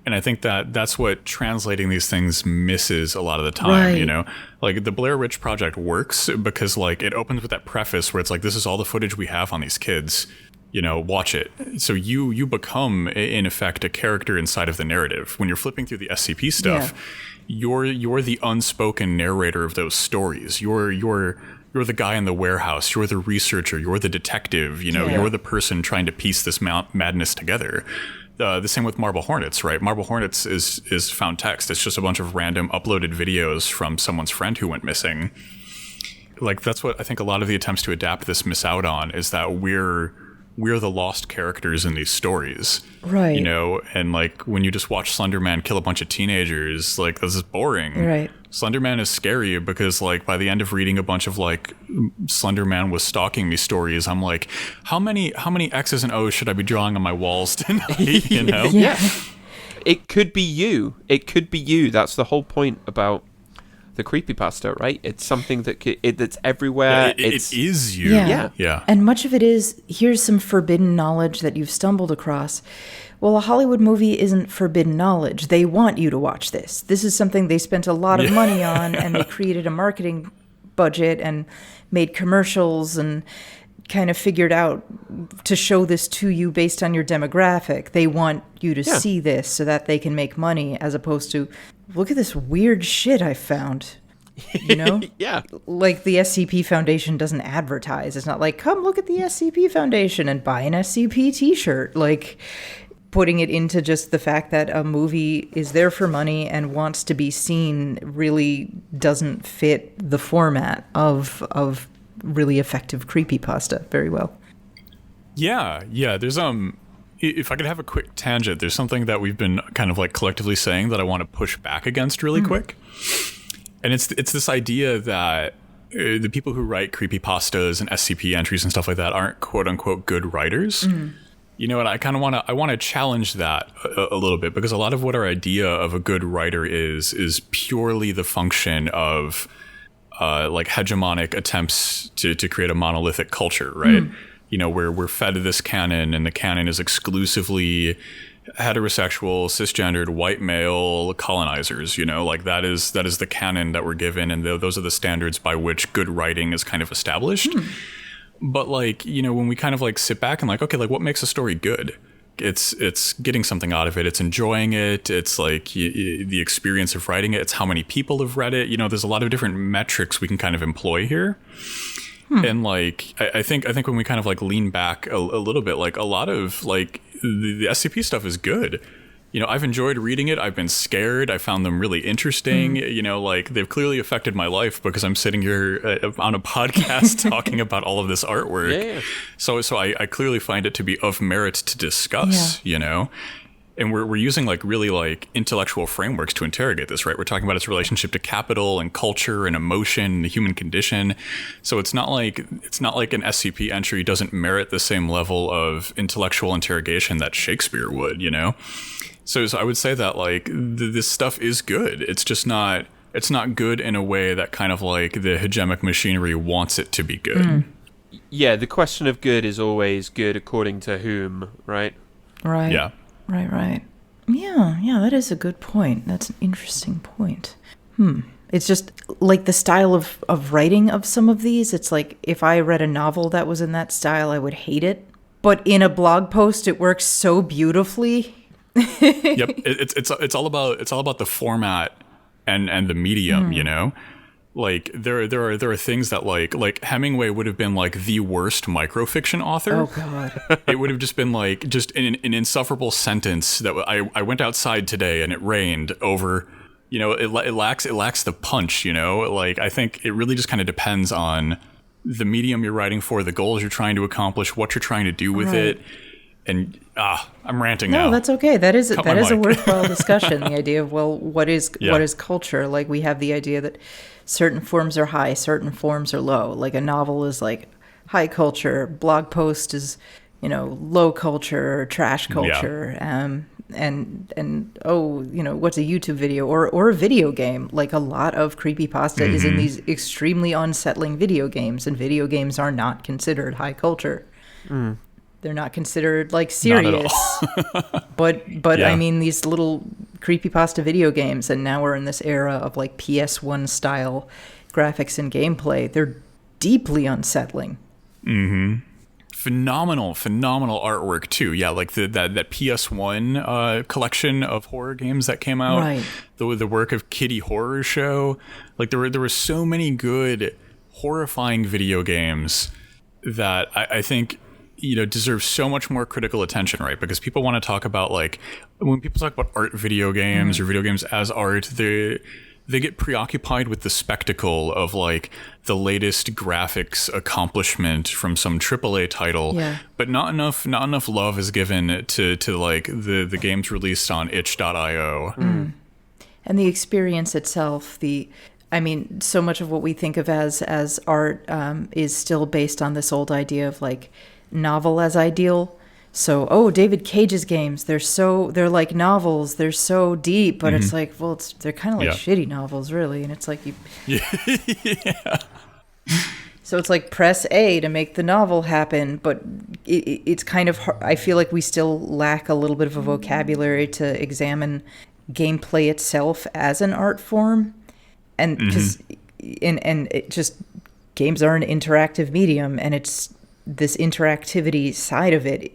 And I think that's what translating these things misses a lot of the time, you know? Like, the Blair Witch Project works because, like, it opens with that preface where it's like, this is all the footage we have on these kids. You know, watch it. So you become, in effect, a character inside of the narrative. When you're flipping through the SCP stuff, you're the unspoken narrator of those stories. You're the guy in the warehouse. You're the researcher. You're the detective. You know, you're the person trying to piece this madness together. The same with Marble Hornets, right? Marble Hornets is found text. It's just a bunch of random uploaded videos from someone's friend who went missing. Like, that's what I think a lot of the attempts to adapt this miss out on, is that we're the lost characters in these stories. Right. You know, and like when you just watch Slender Man kill a bunch of teenagers, like, this is boring. Right. Slender Man is scary because, like, by the end of reading a bunch of like Slender Man was stalking me stories, I'm like, how many X's and O's should I be drawing on my walls tonight? You know? Yeah. It could be you. That's the whole point about the creepypasta, right? It's something that's everywhere. Yeah, it is you. Yeah. And much of it is, here's some forbidden knowledge that you've stumbled across. Well, a Hollywood movie isn't forbidden knowledge. They want you to watch this. This is something they spent a lot of money on, and they created a marketing budget and made commercials and kind of figured out to show this to you based on your demographic. They want you to see this so that they can make money, as opposed to, look at this weird shit I found. You know? Yeah. Like the SCP Foundation doesn't advertise. It's not like, come look at the SCP Foundation and buy an SCP t-shirt. Like, putting it into just the fact that a movie is there for money and wants to be seen really doesn't fit the format of really effective creepypasta very well. Yeah. There's if I could have a quick tangent, there's something that we've been kind of like collectively saying that I want to push back against really quick. And it's this idea that the people who write creepypastas and SCP entries and stuff like that aren't quote unquote good writers. You know what? I kind of want to challenge that a little bit, because a lot of what our idea of a good writer is purely the function of like hegemonic attempts to create a monolithic culture, right? You know, we're fed this canon, and the canon is exclusively heterosexual, cisgendered, white male colonizers. You know, like that is the canon that we're given, and those are the standards by which good writing is kind of established. But like, you know, when we kind of like sit back and like, okay, like what makes a story good? It's getting something out of it. It's enjoying it. It's like the experience of writing it. It's how many people have read it. You know, there's a lot of different metrics we can kind of employ here. And like, I think when we kind of like lean back a little bit, like a lot of like the SCP stuff is good. You know, I've enjoyed reading it. I've been scared. I found them really interesting. You know, like they've clearly affected my life because I'm sitting here on a podcast talking about all of this artwork. Yeah. So I clearly find it to be of merit to discuss, you know, and we're using like really like intellectual frameworks to interrogate this, right? We're talking about its relationship to capital and culture and emotion and the human condition. So it's not like an SCP entry doesn't merit the same level of intellectual interrogation that Shakespeare would, you know? So I would say that like this stuff is good. It's just not good in a way that kind of like the hegemonic machinery wants it to be good. Yeah, the question of good is always good according to whom, right? Right. Yeah. Right. Yeah, that is a good point. That's an interesting point. It's just like the style of writing of some of these. It's like if I read a novel that was in that style, I would hate it. But in a blog post, it works so beautifully. Yep. It's all about the format and the medium, you know? Like there are things that like Hemingway would have been like the worst microfiction author. Oh God. It would have just been like just an insufferable sentence that I went outside today and it rained over, you know, it lacks the punch, you know? Like I think it really just kind of depends on the medium you're writing for, the goals you're trying to accomplish, what you're trying to do with it. And I'm ranting now. No, that's okay. That is a worthwhile discussion. The idea of, well, what is culture? Like we have the idea that certain forms are high, certain forms are low. Like a novel is like high culture, blog post is, you know, low culture or trash culture. And you know, what's a YouTube video or a video game? Like a lot of creepypasta is in these extremely unsettling video games, and video games are not considered high culture. They're not considered like serious, but I mean these little creepypasta video games, and now we're in this era of like PS1 style graphics and gameplay. They're deeply unsettling. Phenomenal artwork too. Yeah, like that PS1 collection of horror games that came out. Right. The work of Kitty Horror Show. Like there were so many good horrifying video games that I think, you know, deserve so much more critical attention, right? Because people want to talk about, like, when people talk about art video games or video games as art, they get preoccupied with the spectacle of like the latest graphics accomplishment from some AAA title, but not enough love is given to like the games released on itch.io. And the experience itself, I mean, so much of what we think of as art is still based on this old idea of like novel as ideal. So, David Cage's games, they're like novels, they're so deep, but it's like, well, they're kind of like shitty novels, really. And it's like so it's like press A to make the novel happen, but it's kind of hard. I feel like we still lack a little bit of a vocabulary to examine gameplay itself as an art form. And because and it just, games are an interactive medium, and it's this interactivity side of it.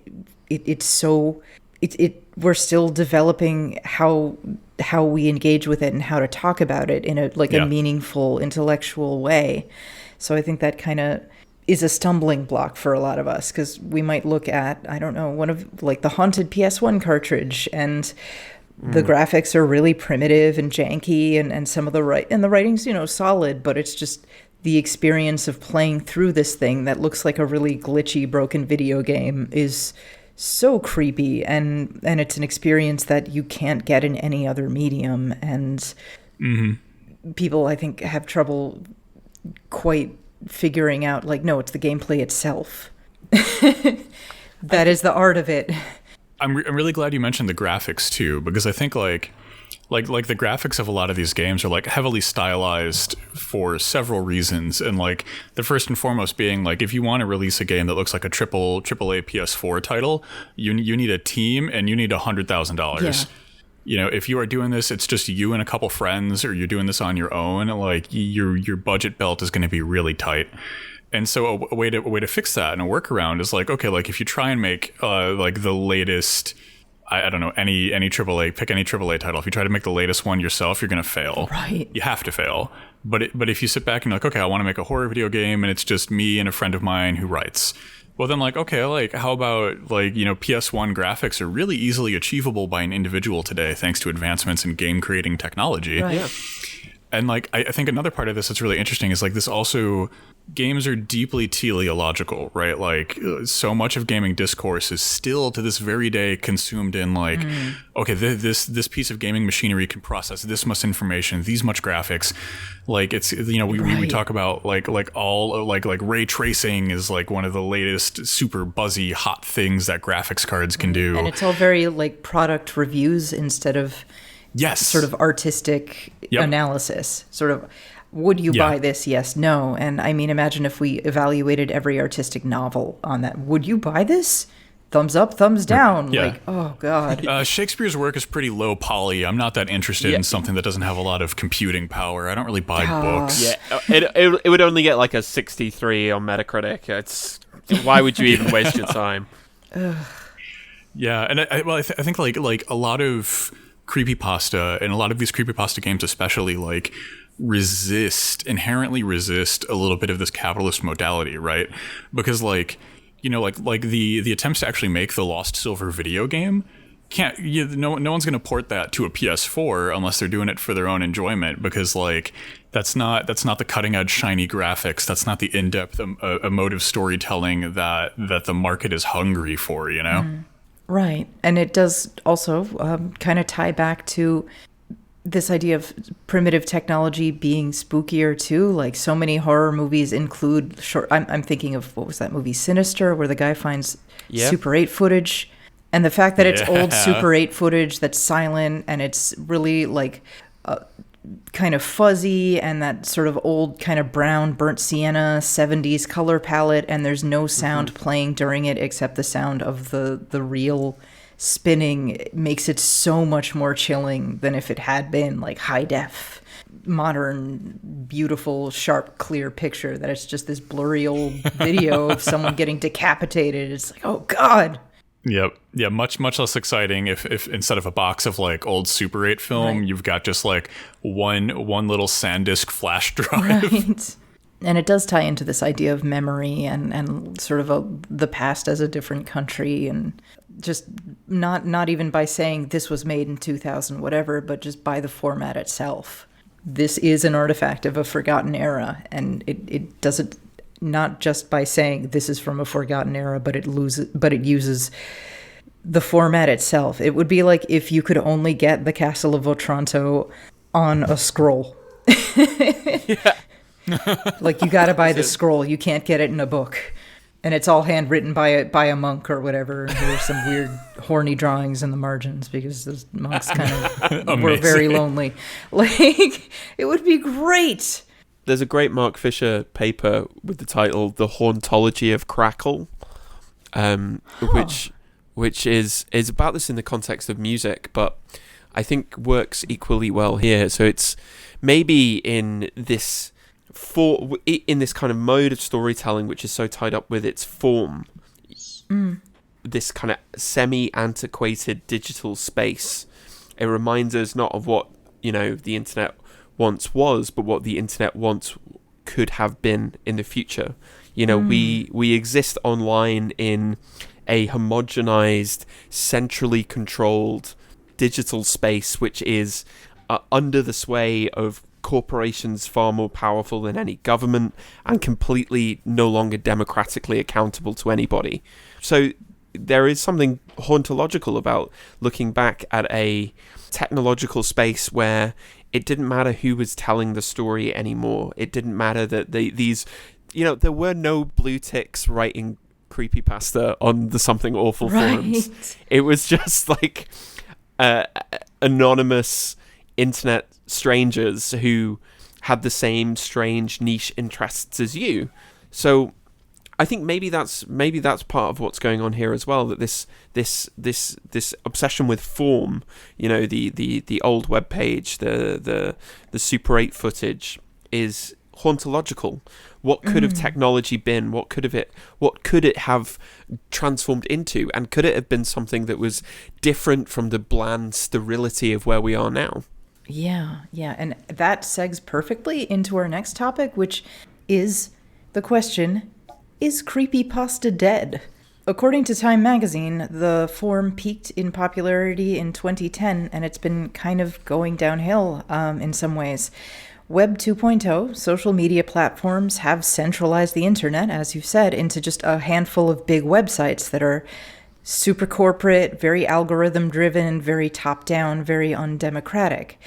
We're still developing how we engage with it and how to talk about it in a meaningful, intellectual way. So I think that kind of is a stumbling block for a lot of us, because we might look at, I don't know, one of like the Haunted PS1 cartridge, and the graphics are really primitive and janky, and some of the writing's, solid, but it's just the experience of playing through this thing that looks like a really glitchy, broken video game is so creepy, and it's an experience that you can't get in any other medium, and people, I think, have trouble quite figuring out, like, no, it's the gameplay itself. That is the art of it. I'm really glad you mentioned the graphics too, because I think like the graphics of a lot of these games are like heavily stylized for several reasons, and like the first and foremost being like, if you want to release a game that looks like a AAA PS4 title, you need a team and you need $100,000. Yeah. If you are doing this, it's just you and a couple friends, or you're doing this on your own, like your budget belt is going to be really tight. And so a way to fix that and a workaround is like, okay, like if you try and make like the latest, I don't know, any AAA, pick any AAA title. If you try to make the latest one yourself, you're going to fail. Right. You have to fail. But if you sit back and you're like, okay, I want to make a horror video game, and it's just me and a friend of mine who writes. Well, then, like, okay, like, how about, like, PS1 graphics are really easily achievable by an individual today, thanks to advancements in game creating technology. Right. Yeah. And, like, I think another part of this that's really interesting is, like, this also, games are deeply teleological, right? Like, so much of gaming discourse is still, to this very day, consumed in, like, okay, this piece of gaming machinery can process this much information, these much graphics. Like, it's, we talk about, like ray tracing is, like, one of the latest super buzzy, hot things that graphics cards can do. And it's all very, like, product reviews instead of sort of artistic analysis. Sort of, would you buy this? Yes, no. And I mean, imagine if we evaluated every artistic novel on that. Would you buy this? Thumbs up, thumbs down. Yeah. Like, oh, God. Shakespeare's work is pretty low poly. I'm not that interested in something that doesn't have a lot of computing power. I don't really buy books. Yeah, it would only get like a 63 on Metacritic. Why would you even waste your time? Yeah, and I think like a lot of creepypasta, and a lot of these creepypasta games especially, like, inherently resist a little bit of this capitalist modality, right? Because like the attempts to actually make the Lost Silver video game no one's going to port that to a PS4 unless they're doing it for their own enjoyment, because like that's not the cutting edge shiny graphics, that's not the in-depth emotive storytelling that the market is hungry for, Right. And it does also kind of tie back to this idea of primitive technology being spookier too. Like, so many horror movies include I'm thinking of, what was that movie, Sinister, where the guy finds Super 8 footage, and the fact that it's old Super 8 footage that's silent, and it's really like kind of fuzzy, and that sort of old kind of brown burnt sienna 70s color palette, and there's no sound playing during it except the sound of the reel spinning. It makes it so much more chilling than if it had been like high def, modern, beautiful, sharp, clear picture, that it's just this blurry old video of someone getting decapitated. It's like, oh God. Yep. Yeah, much less exciting if instead of a box of like old Super 8 film, you've got just like one little SanDisk flash drive. Right. And it does tie into this idea of memory and sort of the past as a different country, and just not even by saying this was made in 2000 whatever, but just by the format itself. This is an artifact of a forgotten era, and it doesn't, not just by saying this is from a forgotten era, but it uses the format itself. It would be like if you could only get the Castle of Otranto on a scroll. Yeah. Like, you got to buy the scroll. You can't get it in a book. And it's all handwritten by a monk or whatever. And there's some weird horny drawings in the margins because those monks kind of were very lonely. Like, it would be great. There's a great Mark Fisher paper with the title "The Hauntology of Crackle," which is about this in the context of music, but I think works equally well here. So it's maybe in this in this kind of mode of storytelling, which is so tied up with its form, this kind of semi-antiquated digital space, it reminds us not of what, the internet once was, but what the internet once could have been in the future. We exist online in a homogenized, centrally controlled digital space, which is under the sway of corporations far more powerful than any government and completely no longer democratically accountable to anybody. So there is something hauntological about looking back at a technological space where it didn't matter who was telling the story anymore. It didn't matter that there were no blue ticks writing creepypasta on the Something Awful forums. It was just like anonymous internet strangers who had the same strange niche interests as you. So I think maybe that's part of what's going on here as well, that this obsession with form, the old web page, the Super 8 footage is hauntological. What could have technology been? What could it have transformed into? And could it have been something that was different from the bland sterility of where we are now? Yeah. And that segs perfectly into our next topic, which is the question, is creepypasta dead? According to Time magazine, the form peaked in popularity in 2010, and it's been kind of going downhill in some ways. Web 2.0, social media platforms have centralized the internet, as you said, into just a handful of big websites that are super corporate, very algorithm-driven, very top-down, very undemocratic.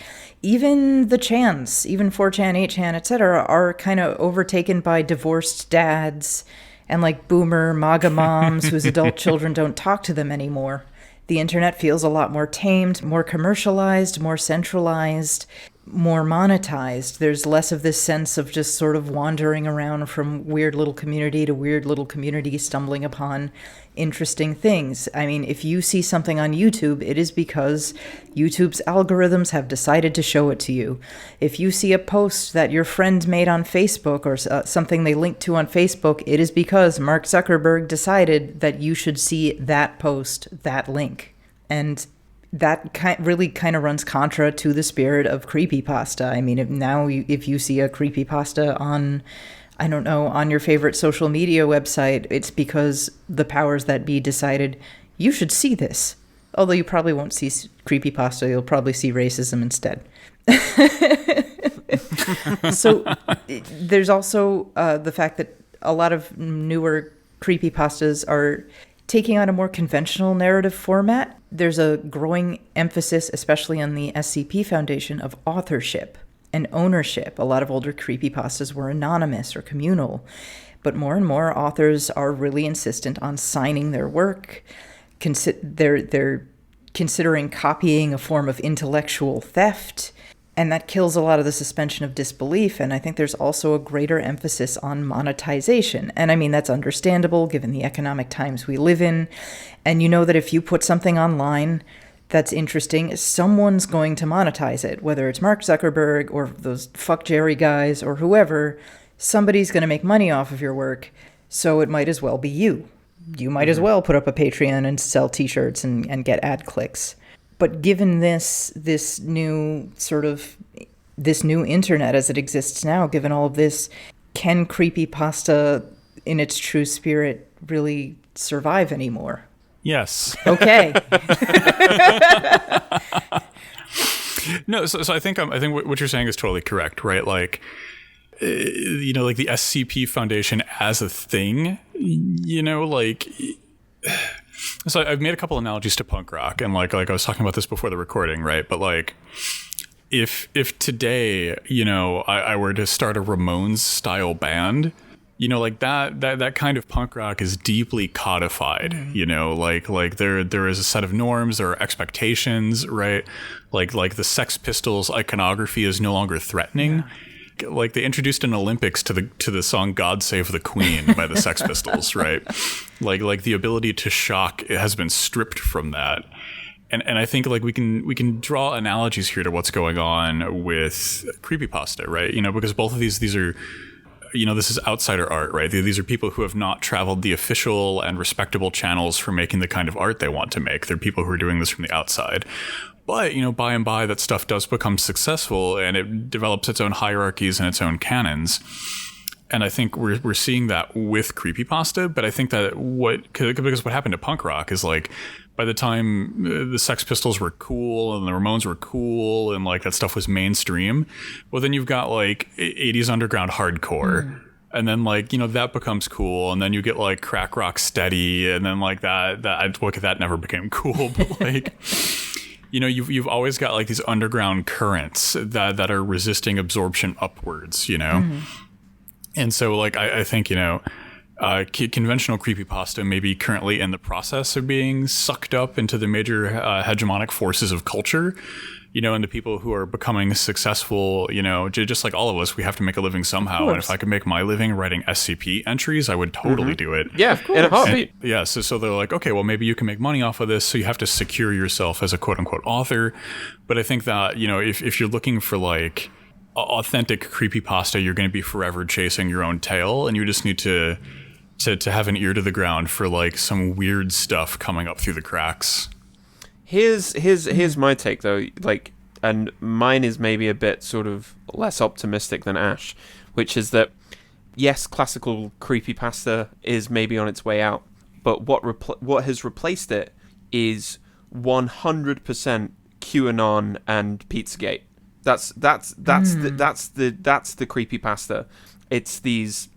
Even the chans, even 4chan, 8chan, etc., are kind of overtaken by divorced dads and like boomer MAGA moms whose adult children don't talk to them anymore. The internet feels a lot more tamed, more commercialized, more centralized, more monetized. There's less of this sense of just sort of wandering around from weird little community to weird little community, stumbling upon interesting things. I mean, if you see something on YouTube, it is because YouTube's algorithms have decided to show it to you. If you see a post that your friend made on Facebook or something they linked to on Facebook, it is because Mark Zuckerberg decided that you should see that post, that link. And that really kind of runs contra to the spirit of creepypasta. I mean, if you see a creepypasta on, I don't know, on your favorite social media website, it's because the powers that be decided you should see this. Although you probably won't see creepypasta, you'll probably see racism instead. So there's also the fact that a lot of newer creepypastas are taking on a more conventional narrative format. There's a growing emphasis, especially on the SCP Foundation, of authorship and ownership. A lot of older creepypastas were anonymous or communal, but more and more authors are really insistent on signing their work. They're considering copying a form of intellectual theft, and that kills a lot of the suspension of disbelief. And I think there's also a greater emphasis on monetization. And I mean, that's understandable given the economic times we live in. And you know that if you put something online that's interesting, someone's going to monetize it, whether it's Mark Zuckerberg or those fuck Jerry guys or whoever. Somebody's going to make money off of your work, so it might as well be you. You might as well put up a Patreon and sell t-shirts and get ad clicks. But given this new internet as it exists now, given all of this, can creepypasta in its true spirit really survive anymore? Yes. Okay. No, so I think what you're saying is totally correct, right? Like, like the SCP Foundation as a thing, like. So I've made a couple analogies to punk rock, and like I was talking about this before the recording, right? But like, if today, I were to start a Ramones style band, like that kind of punk rock is deeply codified. Like there is a set of norms, there are expectations, right? Like the Sex Pistols iconography is no longer threatening. Yeah. Like they introduced an Olympics to the song "God Save the Queen" by the Sex Pistols, right? Like the ability to shock has been stripped from that, And I think like we can draw analogies here to what's going on with creepypasta, right? Because both of these are, this is outsider art, right? These are people who have not traveled the official and respectable channels for making the kind of art they want to make. They're people who are doing this from the outside. But, by and by, that stuff does become successful, and it develops its own hierarchies and its own canons. And I think we're seeing that with creepypasta, but I think that because what happened to punk rock is like, by the time the Sex Pistols were cool and the Ramones were cool and like that stuff was mainstream, well then you've got like 80s underground hardcore. And then like, that becomes cool, and then you get like crack rock steady, and then like that never became cool, but like you've always got like these underground currents that are resisting absorption upwards, And so, like, I think, conventional creepypasta may be currently in the process of being sucked up into the major hegemonic forces of culture, and the people who are becoming successful, just like all of us, we have to make a living somehow. And if I could make my living writing SCP entries, I would totally do it. Yeah, in a heartbeat. So they're like, okay, well, maybe you can make money off of this, so you have to secure yourself as a quote-unquote author. But I think that, if you're looking for, like, authentic creepypasta, you're going to be forever chasing your own tail, and you just need to have an ear to the ground for like some weird stuff coming up through the cracks. Here's my take though, like, and mine is maybe a bit sort of less optimistic than Ash, which is that yes, classical creepypasta is maybe on its way out, but what has replaced it is 100% QAnon and Pizzagate. That's the creepypasta. It's these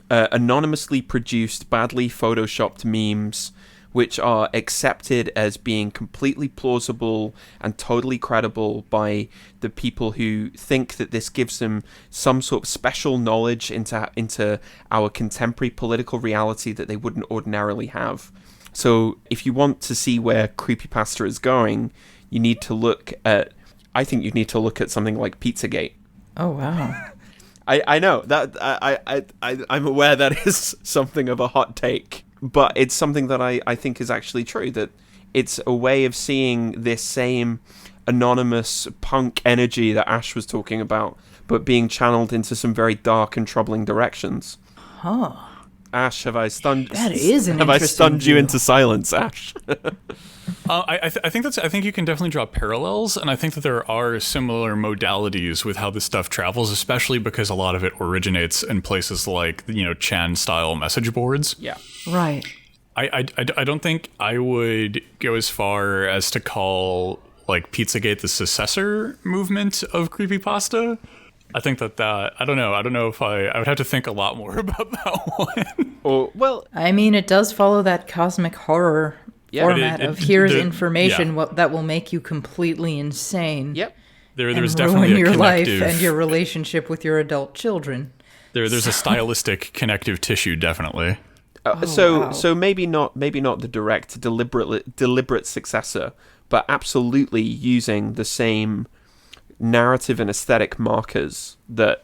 anonymously produced, badly photoshopped memes, which are accepted as being completely plausible and totally credible by the people who think that this gives them some sort of special knowledge into our contemporary political reality that they wouldn't ordinarily have. So, if you want to see where creepypasta is going, you need to look at. I think you need to look at something like Pizzagate. Oh, wow. I know that I'm aware that is something of a hot take, but it's something that I think is actually true, that it's a way of seeing this same anonymous punk energy that Ash was talking about, but being channeled into some very dark and troubling directions. Huh. Ash, have I stunned? That is an Have I stunned view. you into silence, Ash? I think you can definitely draw parallels, and I think that there are similar modalities with how this stuff travels, especially because a lot of it originates in places like Chan style message boards. Yeah, right. I don't think I would go as far as to call like Pizzagate the successor movement of creepypasta. I think that I don't know if I would have to think a lot more about that one. I mean, it does follow that cosmic horror format of here's information that will make you completely insane. Yep. There's and definitely ruin a your life connective, and your relationship with your adult children. There's a stylistic connective tissue, definitely. So maybe not the direct, deliberate successor, but absolutely using the same narrative and aesthetic markers that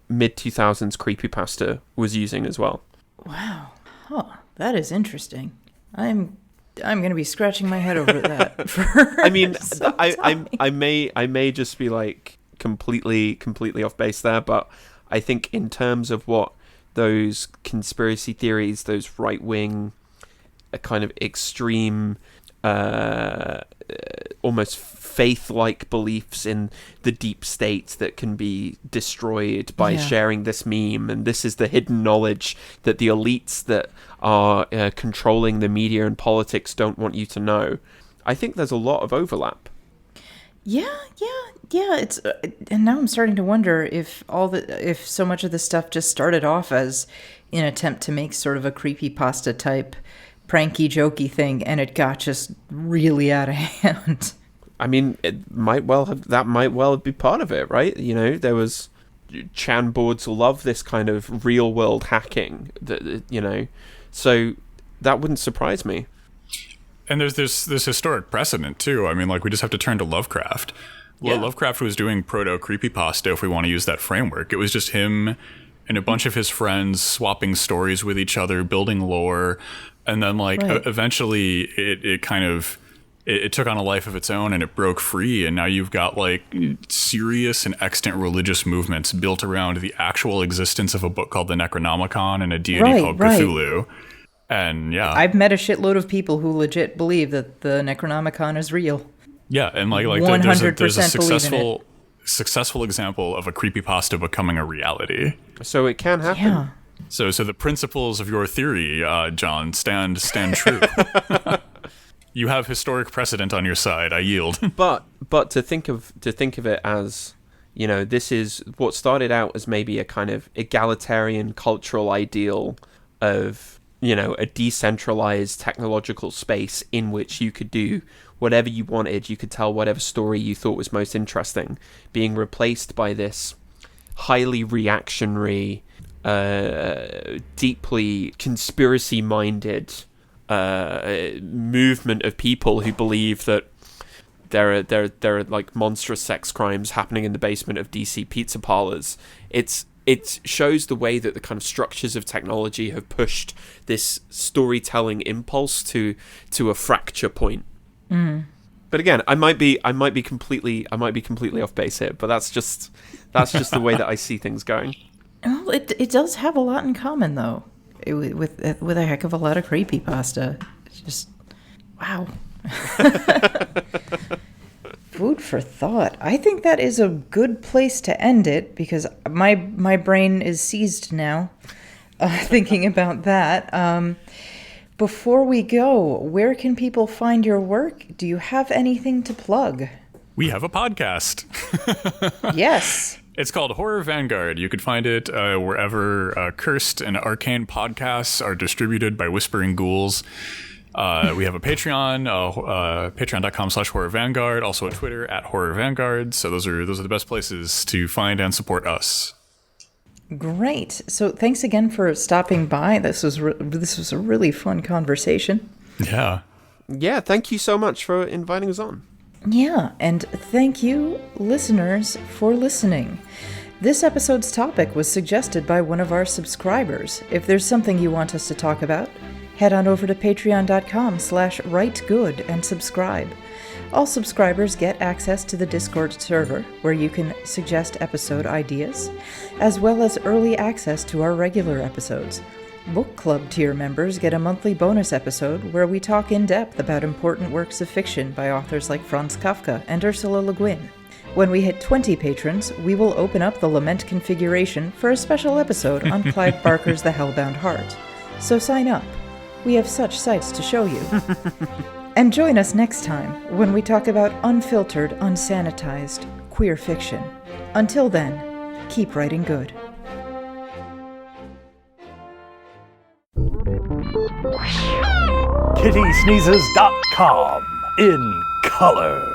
mid-2000s creepypasta was using as well. Wow. Huh. That is interesting. I'm going to be scratching my head over that for I mean, some I may just be like completely off base there, but I think in terms of what those conspiracy theories, those right-wing kind of extreme almost faith-like beliefs in the deep state that can be destroyed by sharing this meme, and this is the hidden knowledge that the elites that are controlling the media and politics don't want you to know. I think there's a lot of overlap. Yeah. It's and now I'm starting to wonder if so much of this stuff just started off as an attempt to make sort of a creepypasta type pranky jokey thing, and it got just really out of hand. I mean, that might well be part of it, right? There was Chan boards love this kind of real world hacking, so that wouldn't surprise me. And there's this historic precedent too. I mean, like, we just have to turn to Lovecraft. Well, Lovecraft was doing proto creepypasta, if we want to use that framework. It was just him and a bunch of his friends swapping stories with each other, building lore, and then eventually it kind of it took on a life of its own and it broke free, and now you've got like serious and extant religious movements built around the actual existence of a book called the Necronomicon and a deity called Cthulhu. And yeah, I've met a shitload of people who legit believe that the Necronomicon is real. Yeah, and like 100% there's a successful example of a creepypasta becoming a reality. So it can happen. Yeah. So the principles of your theory, John, stand true. You have historic precedent on your side. I yield. But to think of it as, you know, this is what started out as maybe a kind of egalitarian cultural ideal of, you know, a decentralized technological space in which you could do whatever you wanted, you could tell whatever story you thought was most interesting, being replaced by this highly reactionary, deeply conspiracy-minded movement of people who believe that there are like monstrous sex crimes happening in the basement of DC pizza parlors. It shows the way that the kind of structures of technology have pushed this storytelling impulse to a fracture point. But again, I might be completely off base here, but that's just the way that I see things going. Well, it does have a lot in common though, with a heck of a lot of creepypasta. It's just wow. Food for thought. I think that is a good place to end it because my brain is seized now, thinking about that. Before we go, where can people find your work? Do you have anything to plug? We have a podcast. Yes. It's called Horror Vanguard. You could find it wherever cursed and arcane podcasts are distributed by Whispering Ghouls. We have a Patreon, patreon.com/Horror Vanguard, also a Twitter @Horror Vanguard. So those are the best places to find and support us. Great. So thanks again for stopping by. This was a really fun conversation. Yeah. Yeah, thank you so much for inviting us on. Yeah, and thank you, listeners, for listening. This episode's topic was suggested by one of our subscribers. If there's something you want us to talk about, head on over to patreon.com/writegood and subscribe. All subscribers get access to the Discord server, where you can suggest episode ideas, as well as early access to our regular episodes. Book Club tier members get a monthly bonus episode where we talk in depth about important works of fiction by authors like Franz Kafka and Ursula Le Guin. When we hit 20 patrons, we will open up the Lament configuration for a special episode on Clive Barker's The Hellbound Heart. So sign up. We have such sights to show you. And join us next time when we talk about unfiltered, unsanitized, queer fiction. Until then, keep writing good. KittySneezes.com in color.